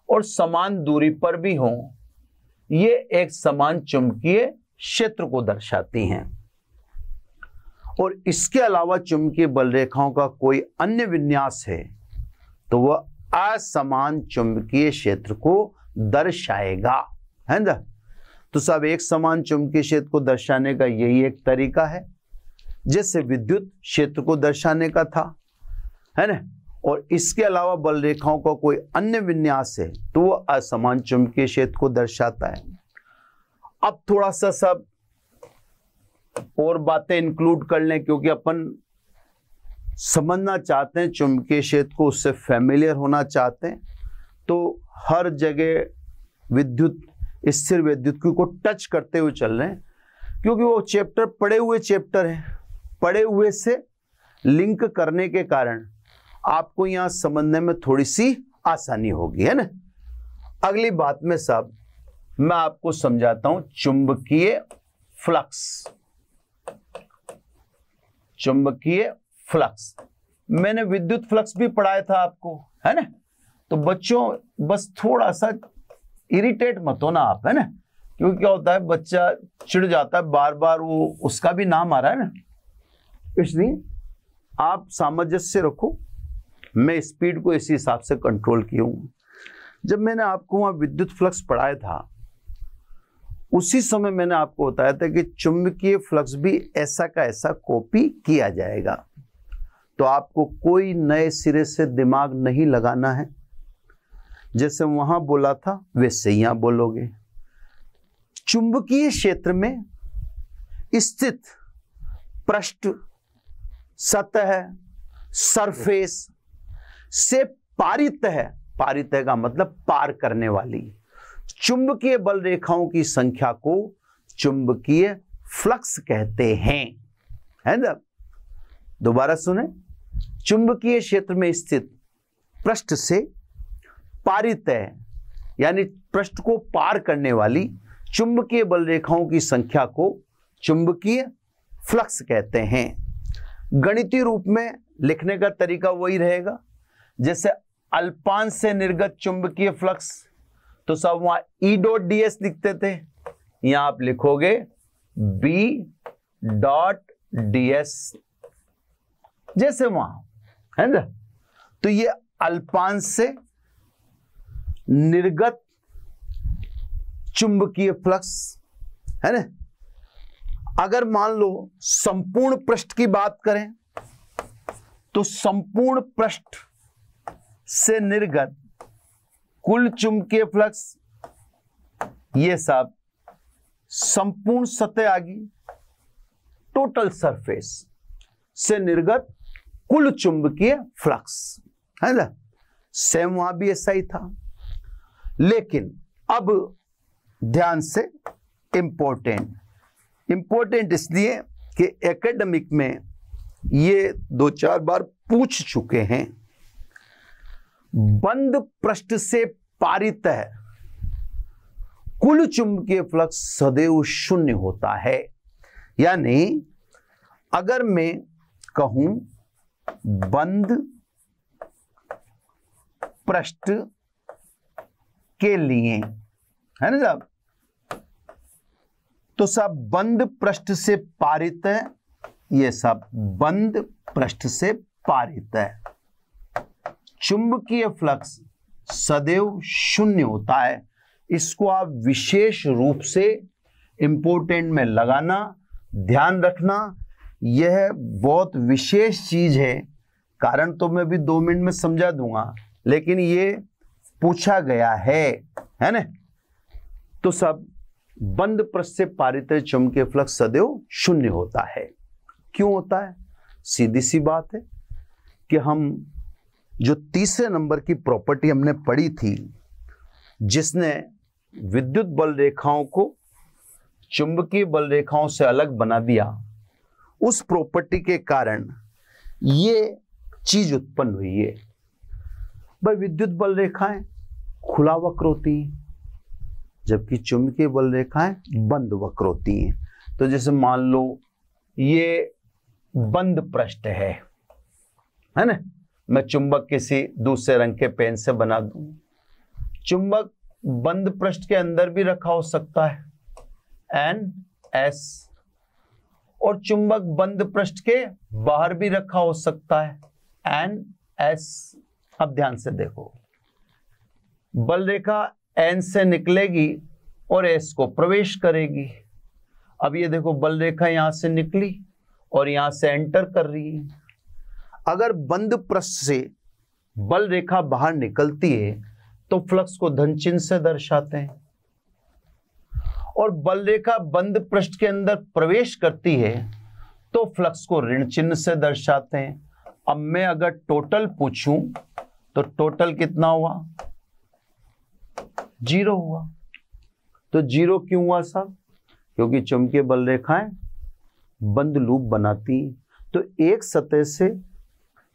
Speaker 1: और समान दूरी पर भी हो, ये एक समान चुंबकीय क्षेत्र को दर्शाती हैं। और इसके अलावा चुंबकीय बल रेखाओं का कोई अन्य विन्यास है तो वह असमान चुंबकीय क्षेत्र को दर्शाएगा, है ना। तो सब एक समान चुंबकीय क्षेत्र को दर्शाने का यही एक तरीका है, जैसे विद्युत क्षेत्र को दर्शाने का था, है ना। और इसके अलावा बल रेखाओं का कोई अन्य विन्यास है तो वह असमान चुंबकीय क्षेत्र को दर्शाता है। अब थोड़ा सा सब और बातें इंक्लूड कर लें, क्योंकि अपन समझना चाहते हैं चुंबकीय क्षेत्र को, उससे फैमिलियर होना चाहते हैं। तो हर जगह विद्युत, स्थिर विद्युत को टच करते हुए चल रहे हैं, क्योंकि वो चैप्टर पढ़े हुए चैप्टर है, पढ़े हुए से लिंक करने के कारण आपको यहां समझने में थोड़ी सी आसानी होगी, है ना। अगली बात में साहब मैं आपको समझाता हूं चुंबकीय फ्लक्स। चुंबकीय फ्लक्स मैंने विद्युत फ्लक्स भी पढ़ाया था आपको, है ना। तो बच्चों बस थोड़ा सा इरिटेट मत होना आप, है ना, क्योंकि क्या होता है बच्चा चिढ़ जाता है बार बार, वो उसका भी नाम आ रहा है ना, इसलिए आप सामंजस्य रखो। मैं स्पीड को इसी हिसाब से कंट्रोल किया हूं। जब मैंने आपको वहां विद्युत फ्लक्स पढ़ाया था उसी समय मैंने आपको बताया था कि चुंबकीय फ्लक्स भी ऐसा का ऐसा कॉपी किया जाएगा। तो आपको कोई नए सिरे से दिमाग नहीं लगाना है, जैसे वहां बोला था वैसे यहां बोलोगे। चुंबकीय क्षेत्र में स्थित पृष्ठ, सतह, सरफेस से पारित है, पारित है का मतलब पार करने वाली चुंबकीय बल रेखाओं की संख्या को चुंबकीय फ्लक्स कहते हैं, है ना। दोबारा सुने, चुंबकीय क्षेत्र में स्थित पृष्ठ से पारित है यानी पृष्ठ को पार करने वाली चुंबकीय बल रेखाओं की संख्या को चुंबकीय फ्लक्स कहते हैं। गणितीय रूप में लिखने का तरीका वही रहेगा, जैसे अल्पांश से निर्गत चुंबकीय फ्लक्स, तो सब वहां E डॉट ds लिखते थे, यहां आप लिखोगे B डॉट ds, जैसे वहां, है ना। तो ये अल्पांश से निर्गत चुंबकीय फ्लक्स, है ना। अगर मान लो संपूर्ण पृष्ठ की बात करें तो संपूर्ण पृष्ठ से निर्गत कुल चुंबकीय फ्लक्स, ये सब संपूर्ण सतह आ गई, टोटल सरफेस से निर्गत कुल चुंबकीय फ्लक्स, है ना। सेम वहां भी ऐसा ही था, लेकिन अब ध्यान से इंपॉर्टेंट इसलिए कि एकेडमिक में ये 2-4 बार पूछ चुके हैं। बंद पृष्ठ से पारित है कुल चुंबकीय फ्लक्स सदैव शून्य होता है। यानी अगर मैं कहूं बंद पृष्ठ के लिए, है ना साहब, तो सब बंद पृष्ठ से पारित है, ये सब बंद पृष्ठ से पारित है, चुंबकीय फ्लक्स सदैव शून्य होता है। इसको आप विशेष रूप से इंपॉर्टेंट में लगाना, ध्यान रखना, यह बहुत विशेष चीज है। कारण तो मैं भी 2 मिनट में समझा दूंगा, लेकिन ये पूछा गया है ना। तो सब बंद पृष्ठ से पारित चुंबकीय फ्लक्स सदैव शून्य होता है। क्यों होता है? सीधी सी बात है कि हम जो तीसरे नंबर की प्रॉपर्टी हमने पढ़ी थी, जिसने विद्युत बल रेखाओं को चुंबकीय बल रेखाओं से अलग बना दिया, उस प्रॉपर्टी के कारण ये चीज उत्पन्न हुई है। भाई विद्युत बल रेखाएं खुला वक्र होती हैं, जबकि चुंबकीय बल रेखाएं बंद वक्र होती हैं। तो जैसे मान लो ये बंद पृष्ठ है ना, मैं चुंबक किसी दूसरे रंग के पेन से बना दूं। चुंबक बंद पृष्ठ के अंदर भी रखा हो सकता है NS, और चुंबक बंद पृष्ठ के बाहर भी रखा हो सकता है NS। अब ध्यान से देखो, बल रेखा N से निकलेगी और S को प्रवेश करेगी। अब ये देखो, बल रेखा यहां से निकली और यहां से एंटर कर रही है। अगर बंद पृष्ठ से बल रेखा बाहर निकलती है तो फ्लक्स को धन चिन्ह से दर्शाते हैं, और बल रेखा बंद पृष्ठ के अंदर प्रवेश करती है तो फ्लक्स को ऋण चिन्ह से दर्शाते हैं। अब मैं अगर टोटल पूछूं तो टोटल कितना हुआ? 0 हुआ। तो 0 क्यों हुआ साहब? क्योंकि चुंबकीय बल रेखाएं बंद लूप बनाती, तो एक सतह से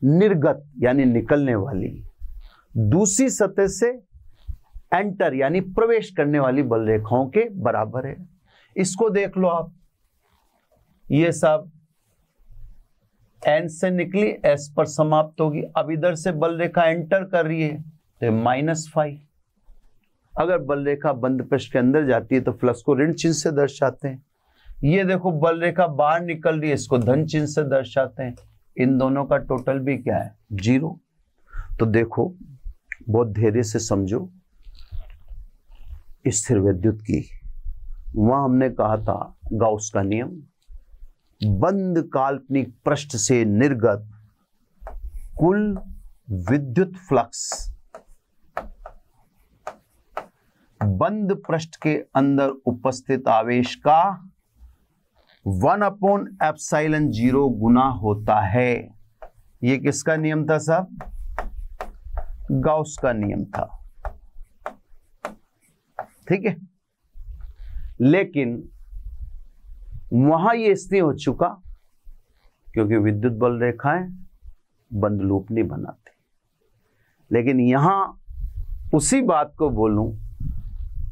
Speaker 1: निर्गत यानी निकलने वाली, दूसरी सतह से एंटर यानी प्रवेश करने वाली बल रेखाओं के बराबर है। इसको देख लो आप, ये सब N से निकली S पर समाप्त होगी। अब इधर से बल रेखा एंटर कर रही है तो -5। अगर बल रेखा बंद पृष्ठ के अंदर जाती है तो फ्लक्स को ऋण चिन्ह से दर्शाते हैं। ये देखो, बल रेखा बाहर निकल रही है, इसको धन चिन्ह से दर्शाते हैं। इन दोनों का टोटल भी क्या है? 0। तो देखो, बहुत धैर्य से समझो स्थिर विद्युत की। वहां हमने कहा था गाउस का नियम, बंद काल्पनिक पृष्ठ से निर्गत कुल विद्युत फ्लक्स बंद पृष्ठ के अंदर उपस्थित आवेश का 1/ε0 गुना होता है। ये किसका नियम था साहब? गाउस का नियम था। ठीक है, लेकिन वहां ये इसलिए हो चुका क्योंकि विद्युत बल रेखाएं बंद लूप नहीं बनाती। लेकिन यहां उसी बात को बोलूं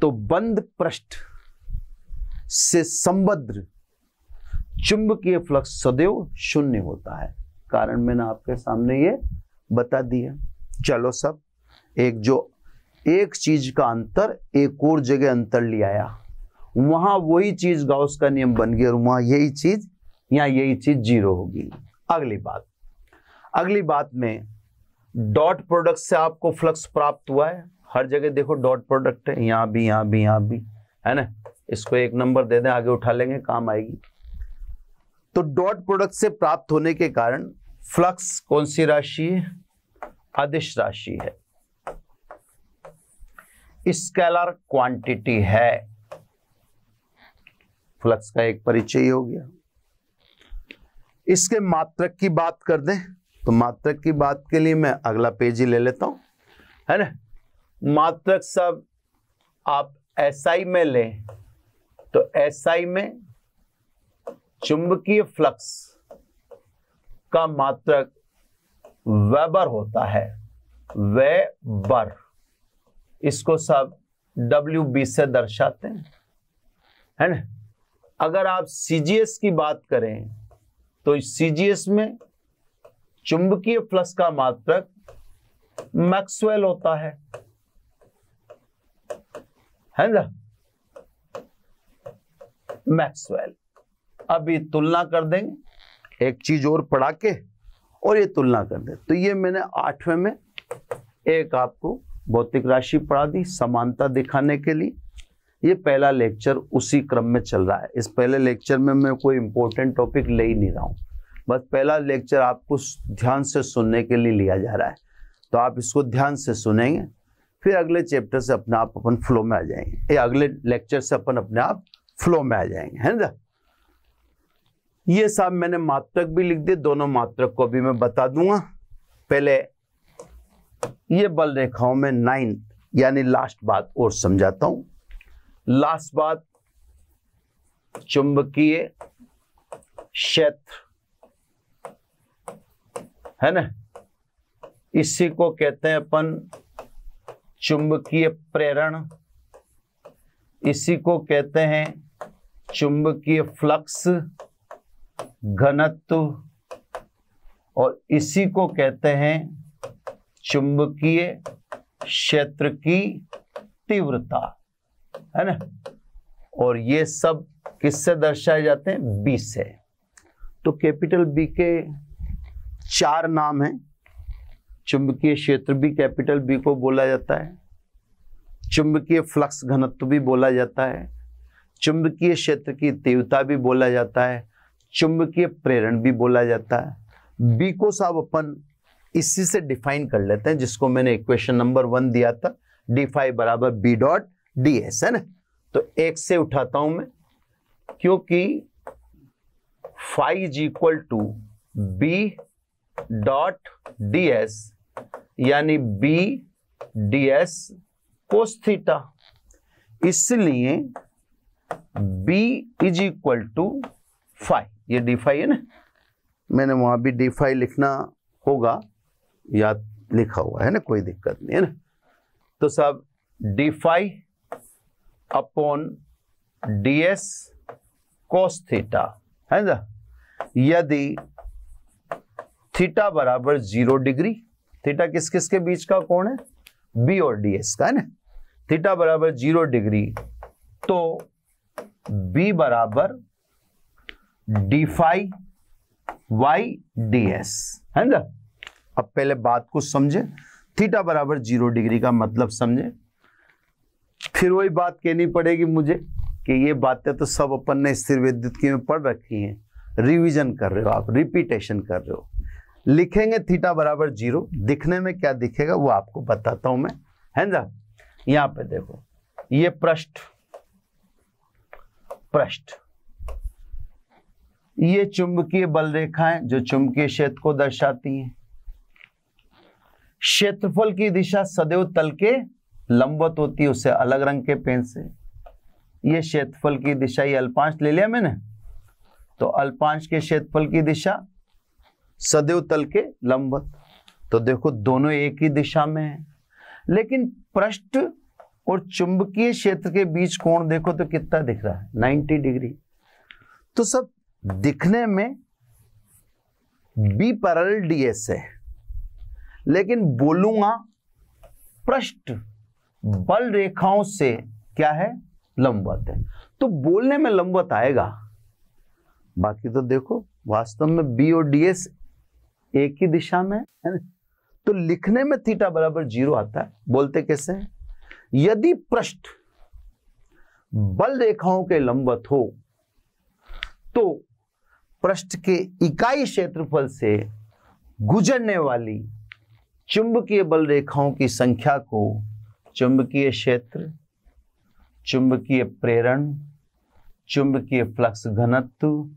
Speaker 1: तो बंद पृष्ठ से संबद्ध चुंबकीय फ्लक्स सदैव 0 होता है। कारण मैंने आपके सामने ये बता दिया। चलो सब, एक चीज का अंतर एक और जगह अंतर ले आया, वहां वही चीज गाउस का नियम बन गया और वहां यही चीज, यहां यही चीज 0 होगी। अगली बात में डॉट प्रोडक्ट से आपको फ्लक्स प्राप्त हुआ है। हर जगह देखो डॉट प्रोडक्ट है, यहां भी है ना। इसको 1 नंबर दे दें, आगे उठा लेंगे, काम आएगी। तो डॉट प्रोडक्ट से प्राप्त होने के कारण फ्लक्स कौन सी राशि है? अदिश राशि है, स्केलर क्वांटिटी है। फ्लक्स का एक परिचय हो गया। इसके मात्रक की बात कर दें तो मात्रक की बात के लिए मैं अगला पेज ही ले लेता हूं, है ना। मात्रक सब आप SI में लें तो SI में चुंबकीय फ्लक्स का मात्रक वेबर होता है, वेबर। इसको सब WB से दर्शाते हैं, है ना। अगर आप CGS की बात करें तो CGS में चुंबकीय फ्लक्स का मात्रक मैक्सवेल होता है ना, मैक्सवेल। अभी तुलना कर देंगे, एक चीज और पढ़ा के और ये तुलना कर दे। तो ये मैंने 8वें में एक आपको भौतिक राशि पढ़ा दी समानता दिखाने के लिए। ये पहला लेक्चर उसी क्रम में चल रहा है। इस पहले लेक्चर में मैं कोई इंपॉर्टेंट टॉपिक ले ही नहीं रहा हूं, बस पहला लेक्चर आपको ध्यान से सुनने के लिए लिया जा रहा है। तो आप इसको ध्यान से सुनेंगे, फिर अगले चैप्टर से अपने आप अपन फ्लो में आ जाएंगे, या अगले लेक्चर से अपन अपने आप फ्लो में आ जाएंगे, है ना। ये सब मैंने मात्रक भी लिख दिए, दोनों मात्रक को भी मैं बता दूंगा। पहले ये बल रेखाओं में 9 यानी लास्ट बात और समझाता हूं। लास्ट बात, चुंबकीय क्षेत्र, है ना, इसी को कहते हैं अपन चुंबकीय प्रेरण, इसी को कहते हैं चुंबकीय फ्लक्स घनत्व, और इसी को कहते हैं चुंबकीय क्षेत्र की तीव्रता, है ना। और ये सब किससे दर्शाए जाते हैं? बी से। तो कैपिटल बी के 4 नाम हैं। चुंबकीय क्षेत्र भी कैपिटल बी को बोला जाता है, चुंबकीय फ्लक्स घनत्व भी बोला जाता है, चुंबकीय क्षेत्र की तीव्रता भी बोला जाता है, चुंबकीय प्रेरण भी बोला जाता है। बी को साहब अपन इसी से डिफाइन कर लेते हैं, जिसको मैंने इक्वेशन नंबर 1 दिया था, डी फाई बराबर बी डॉट डी एस, है ना। तो 1 से उठाता हूं मैं, क्योंकि phi is equal to B dot D S, यानी B D S cos theta, इसलिए B is equal to phi, ये डी फाई है ना, मैंने वहां भी डी फाई लिखना होगा, याद लिखा हुआ है ना, कोई दिक्कत नहीं है ना। तो साहब d phi upon d S cos theta, है ना। यदि थीटा बराबर 0 डिग्री, थीटा किस किस के बीच का कोण है? बी और डी एस का, है ना। थीटा बराबर 0 डिग्री, तो बी बराबर d phi y d S, है ना। अब पहले बात को समझे, थीटा बराबर 0 डिग्री का मतलब समझे, फिर वही बात कहनी पड़ेगी मुझे कि ये बातें तो सब अपन ने स्थिर विद्युत्की में पढ़ रखी हैं, रिवीजन कर रहे हो आप, रिपीटेशन कर रहे हो। लिखेंगे थीटा बराबर 0, दिखने में क्या दिखेगा वो आपको बताता हूं मैं, है ना। यहां पे देखो, ये पृष्ठ, ये चुंबकीय बल रेखाएं जो चुंबकीय क्षेत्र को दर्शाती हैं। क्षेत्रफल की दिशा सदैव तल के लंबवत होती है, उससे अलग रंग के पेन से। ये क्षेत्रफल की दिशा, ये अल्पांश ले लिया मैंने, तो अल्पांश के क्षेत्रफल की दिशा सदैव तल के लंबवत। तो देखो दोनों एक ही दिशा में है, लेकिन पृष्ठ और चुंबकीय क्षेत्र के बीच कोण देखो तो कितना दिख रहा है? 90 डिग्री। तो सब दिखने में बी पैरेलल डी एस है, लेकिन बोलूंगा पृष्ठ बल रेखाओं से क्या है? लंबवत है। तो बोलने में लंबवत आएगा, बाकी तो देखो वास्तव में बी और डी एस एक ही दिशा में है ना। तो लिखने में थीटा बराबर 0 आता है। बोलते कैसे हैं? यदि पृष्ठ बल रेखाओं के लंबवत हो तो पृष्ठ के इकाई क्षेत्रफल से गुजरने वाली चुंबकीय बल रेखाओं की संख्या को चुंबकीय क्षेत्र, चुंबकीय प्रेरण, चुंबकीय फ्लक्स घनत्व,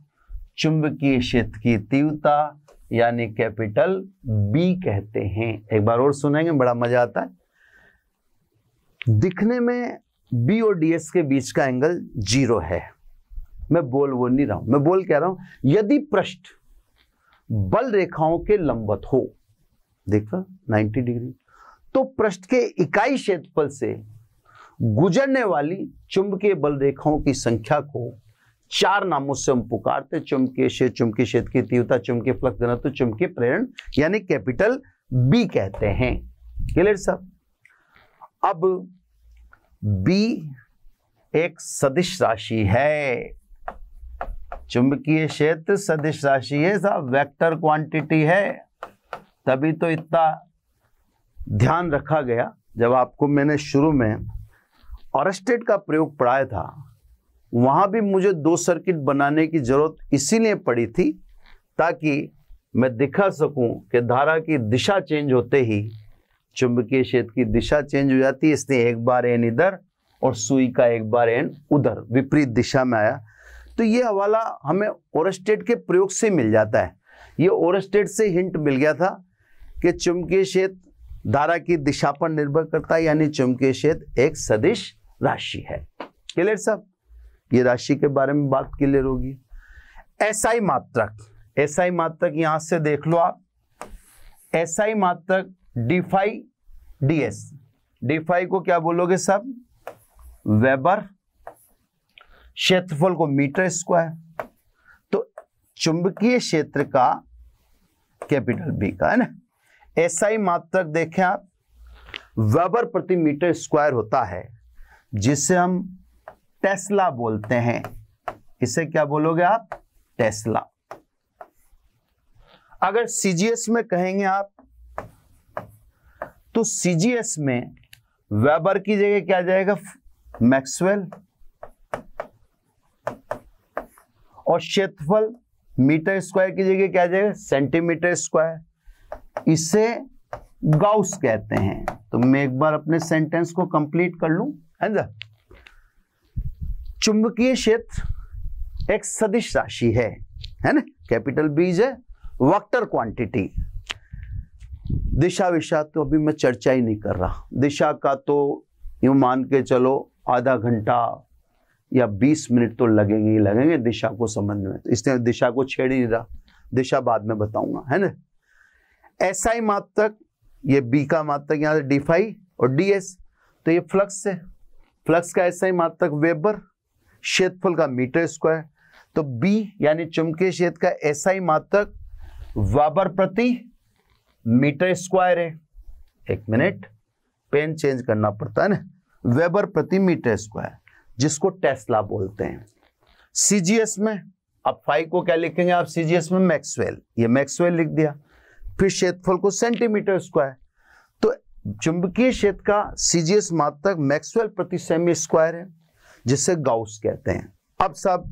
Speaker 1: चुंबकीय क्षेत्र की तीव्रता यानी कैपिटल बी कहते हैं। एक बार और सुनेंगे, बड़ा मजा आता है। दिखने में बी और डी एस के बीच का एंगल 0 है। मैं बोल वो नहीं रहा हूं, मैं बोल कह रहा हूं यदि पृष्ठ बल रेखाओं के लंबवत हो, देखो 90 डिग्री, तो पृष्ठ के इकाई क्षेत्रफल से गुजरने वाली चुंबकीय बल रेखाओं की संख्या को 4 नामों से हम पुकारते, चुंबकीय क्षेत्र, चुंबकीय क्षेत्र की तीव्रता, चुंबकीय फ्लक्स घनत्व, चुंबकीय प्रेरण यानी कैपिटल बी कहते हैं। क्लियर सब? अब बी एक सदिश राशि है, चुंबकीय क्षेत्र सदिश राशि है साहब, वेक्टर क्वांटिटी है, तभी तो इतना ध्यान रखा गया। जब आपको मैंने शुरू में ऑरस्टेड का प्रयोग पढ़ाया था, वहां भी मुझे 2 सर्किट बनाने की जरूरत इसीलिए पड़ी थी ताकि मैं दिखा सकूं कि धारा की दिशा चेंज होते ही चुंबकीय क्षेत्र की दिशा चेंज हो जाती है, इसलिए एक बार एन इधर और सुई का एक बार एन उधर विपरीत दिशा में आया। तो ये हवाला हमें ओरस्टेड के प्रयोग से मिल जाता है। ये ओरस्टेड से हिंट मिल गया था कि चुंबकीय क्षेत्र धारा की दिशा पर निर्भर करता है, यानी चुंबकीय क्षेत्र एक सदिश राशि है। क्लियर सब? ये राशि के बारे में बात क्लियर होगी। एसआई मात्रक, एसआई मात्रक यहां से देख लो आप, एसआई मात्रक d phi d s, d phi को क्या बोलोगे सब? वेबर, क्षेत्रफल को मीटर स्क्वायर। तो चुंबकीय क्षेत्र का कैपिटल बी का, है ना। एसआई मात्रक देखें आप, वेबर प्रति मीटर स्क्वायर होता है, जिसे हम टेस्ला बोलते हैं। इसे क्या बोलोगे आप? टेस्ला। अगर सीजीएस में कहेंगे आप, तो सीजीएस में वेबर की जगह क्या जाएगा? मैक्सवेल। और क्षेत्रफल मीटर स्क्वायर की जगह क्या जाएगा? Centimetre square. इसे गाउस कहते हैं। तो मैं एक बार अपने सेंटेंस को कंप्लीट कर लूं, है ना। चुंबकीय क्षेत्र एक सदिश राशि है ना। Capital B is a vector quantity. दिशा विशा तो अभी मैं चर्चा ही नहीं कर रहा। दिशा का तो यूं मान के चलो आधा घंटा या 20 मिनट तो लगेंगे ही लगेंगे दिशा को समझने में, तो इसलिए दिशा को छेड़ ही नहीं रहा, दिशा बाद में बताऊंगा, है ना। एसआई मात्रक, ये बी का मात्रक यहाँ से डी5 और डीएस, तो ये फ्लक्स है। फ्लक्स का एसआई मात्रक वेबर, क्षेत्रफल का मीटर स्क्वायर। तो बी यानी चुंबकीय क्षेत्र का एसआई मात्रक वेबर प्रति मीटर स्क्वायर है। एक मिनट, पेन चेंज करना पड़ता है ना। वेबर प्रति मीटर स्क्वायर, जिसको टेस्ला बोलते हैं। सीजीएस में अब फाई को क्या लिखेंगे आप? सीजीएस में मैक्सवेल, ये मैक्सवेल लिख दिया। फिर क्षेत्रफल को सेंटीमीटर स्क्वायर। तो चुंबकीय क्षेत्र का सीजीएस मात्रक मैक्सवेल प्रति सेमी स्क्वायर है, जिसे गाउस कहते हैं। अब सब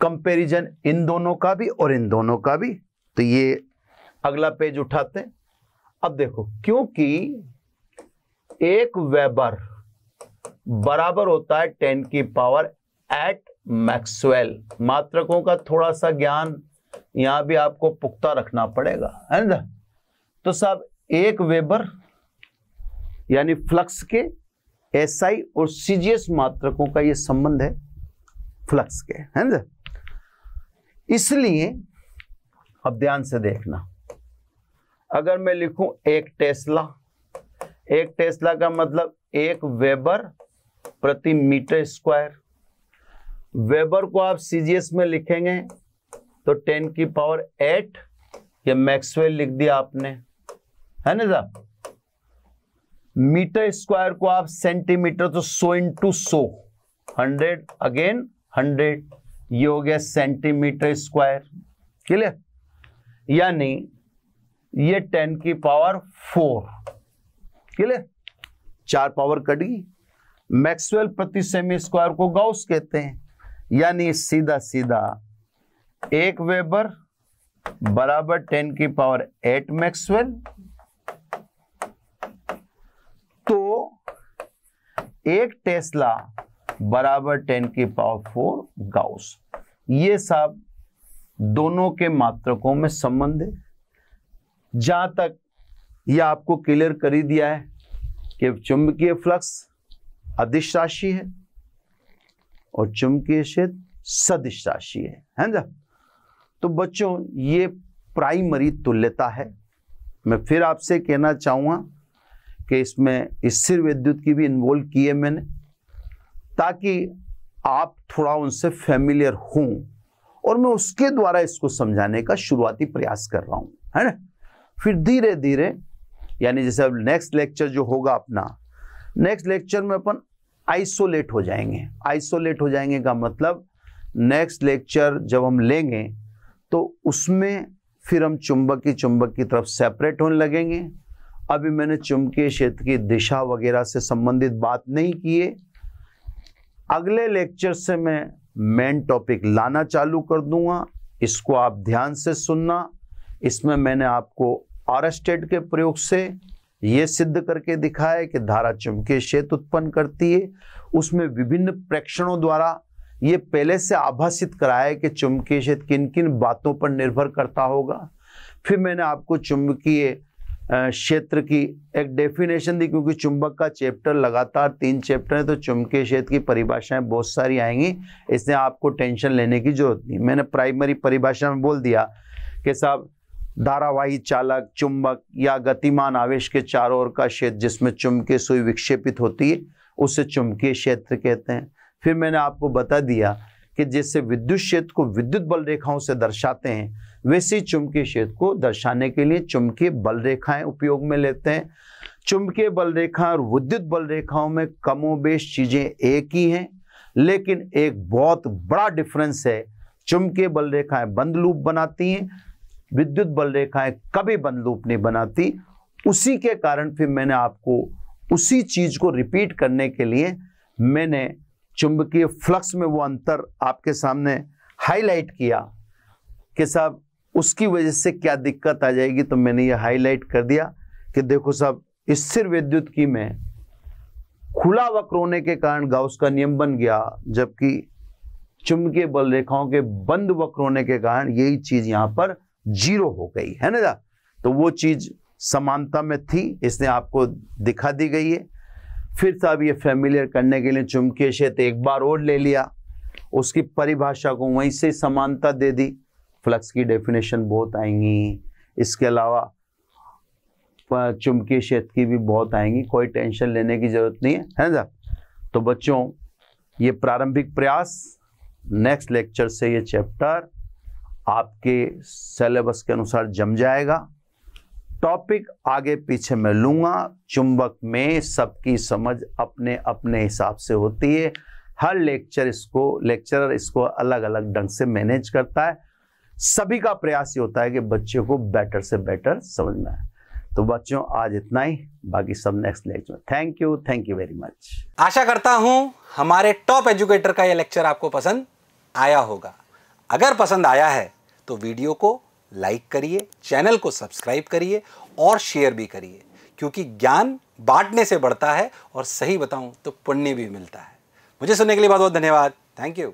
Speaker 1: कंपैरिजन इन दोनों का भी और इन दोनों का भी। तो ये अगला पेज उठाते हैं। अब देखो, क्योंकि एक वेबर बराबर होता है 10 की पावर 8 मैक्सवेल। मात्रकों का थोड़ा सा ज्ञान यहां भी आपको पुख्ता रखना पड़ेगा, है ना। तो साहब, एक वेबर यानी फ्लक्स के एसआई और सीजीएस मात्रकों का ये संबंध है फ्लक्स के, है ना। इसलिए अब ध्यान से देखना, अगर मैं लिखूं एक टेस्ला, एक टेस्ला का मतलब एक वेबर प्रति मीटर स्क्वायर। वेबर को आप सीजीएस में लिखेंगे तो 10 की पावर 8, ये मैक्सवेल लिख दिया आपने, है ना साहब। मीटर स्क्वायर को आप सेंटीमीटर, तो 100 इंटू 100, 100 अगेन 100, ये हो गया सेंटीमीटर स्क्वायर। क्लियर? यानी ये 10 की पावर 4। क्लियर? 4 पावर कट गई। मैक्सवेल प्रति सेमी स्क्वायर को गाउस कहते हैं, यानी सीधा सीधा एक वेबर बराबर 10 की पावर 8 मैक्सवेल। तो एक टेस्ला बराबर 10 की पावर 4 गाउस। ये सब दोनों के मात्रकों में संबंध है। जहां तक यह आपको क्लियर कर ही दिया है कि चुंबकीय फ्लक्स अदिश राशि है और चुंबकीय क्षेत्र सदिश राशि है ना। तो बच्चों, ये प्राइमरी तुल्यता है। मैं फिर आपसे कहना चाहूंगा कि इसमें स्थिर विद्युत की भी इन्वॉल्व की है मैंने, ताकि आप थोड़ा उनसे फैमिलियर हों, और मैं उसके द्वारा इसको समझाने का शुरुआती प्रयास कर रहा हूं, है ना। फिर धीरे धीरे, यानी जैसे अब नेक्स्ट लेक्चर जो होगा अपना, नेक्स्ट लेक्चर में अपन आइसोलेट हो जाएंगे। आइसोलेट हो जाएंगे का मतलब नेक्स्ट लेक्चर जब हम लेंगे तो उसमें फिर हम चुंबक की तरफ सेपरेट होने लगेंगे। अभी मैंने चुंबकीय क्षेत्र की दिशा वगैरह से संबंधित बात नहीं की है। अगले लेक्चर से मैं मेन टॉपिक लाना चालू कर दूंगा, इसको आप ध्यान से सुनना। इसमें मैंने आपको ऑरस्टेड के प्रयोग से यह सिद्ध करके दिखाया है कि धारा चुंबकीय क्षेत्र उत्पन्न करती है। उसमें विभिन्न प्रेक्षणों द्वारा ये पहले से आभासित कराया है कि चुंबकीय क्षेत्र किन किन बातों पर निर्भर करता होगा। फिर मैंने आपको चुंबकीय क्षेत्र की एक डेफिनेशन दी, क्योंकि चुंबक का चैप्टर लगातार 3 चैप्टर है, तो चुंबकीय क्षेत्र की परिभाषाएं बहुत सारी आएंगी, इसलिए आपको टेंशन लेने की जरूरत नहीं। मैंने प्राइमरी परिभाषा में बोल दिया कि साहब, धारावाही चालक, चुंबक या गतिमान आवेश के चारों ओर का क्षेत्र जिसमें चुंबकीय सुई विक्षेपित होती है, उसे चुंबकीय क्षेत्र कहते हैं। फिर मैंने आपको बता दिया कि जैसे विद्युत क्षेत्र को विद्युत बल रेखाओं से दर्शाते हैं, वैसे चुंबकीय क्षेत्र को दर्शाने के लिए चुंबकीय बल रेखाएं उपयोग में लेते हैं। चुंबकीय बल रेखा और विद्युत बल रेखाओं में कमोबेश चीजें एक ही हैं, लेकिन एक बहुत बड़ा डिफरेंस है। चुंबकीय बल रेखाएं बंद लूप बनाती हैं, विद्युत बल रेखाएं कभी बंद लूप नहीं बनाती। उसी के कारण फिर मैंने आपको उसी चीज को रिपीट करने के लिए मैंने चुंबकीय फ्लक्स में वो अंतर आपके सामने हाईलाइट किया कि साहब उसकी वजह से क्या दिक्कत आ जाएगी। तो मैंने ये हाईलाइट कर दिया कि देखो साहब, स्थिर विद्युत की में खुला वक्र होने के कारण गाउस का नियम बन गया, जबकि चुंबकीय बल रेखाओं के बंद वक्र होने के कारण यही चीज यहां पर 0 हो गई है ना। तो वो चीज समानता में थी, इसने आपको दिखा दी गई है। फिर साहब ये फैमिलियर करने के लिए चुंबकीय क्षेत्र एक बार और ले लिया, उसकी परिभाषा को वहीं से समानता दे दी। फ्लक्स की डेफिनेशन बहुत आएंगी, इसके अलावा चुंबकीय क्षेत्र की भी बहुत आएंगी, कोई टेंशन लेने की जरूरत नहीं है ना। तो बच्चों, ये प्रारंभिक प्रयास, नेक्स्ट लेक्चर से ये चैप्टर आपके सिलेबस के अनुसार जम जाएगा। टॉपिक आगे पीछे मैं लूंगा। चुंबक में सबकी समझ अपने अपने हिसाब से होती है, हर लेक्चरर इसको अलग अलग ढंग से मैनेज करता है। सभी का प्रयास ये होता है कि बच्चे को बेटर से बेटर समझना है। तो बच्चों, आज इतना ही, बाकी सब नेक्स्ट लेक्चर में। Thank you very much.
Speaker 2: आशा करता हूं हमारे टॉप एजुकेटर का यह लेक्चर आपको पसंद आया होगा। अगर पसंद आया है तो वीडियो को लाइक करिए, चैनल को सब्सक्राइब करिए और शेयर भी करिए, क्योंकि ज्ञान बांटने से बढ़ता है और सही बताऊं तो पुण्य भी मिलता है। मुझे सुनने के लिए बहुत बहुत धन्यवाद। Thank you.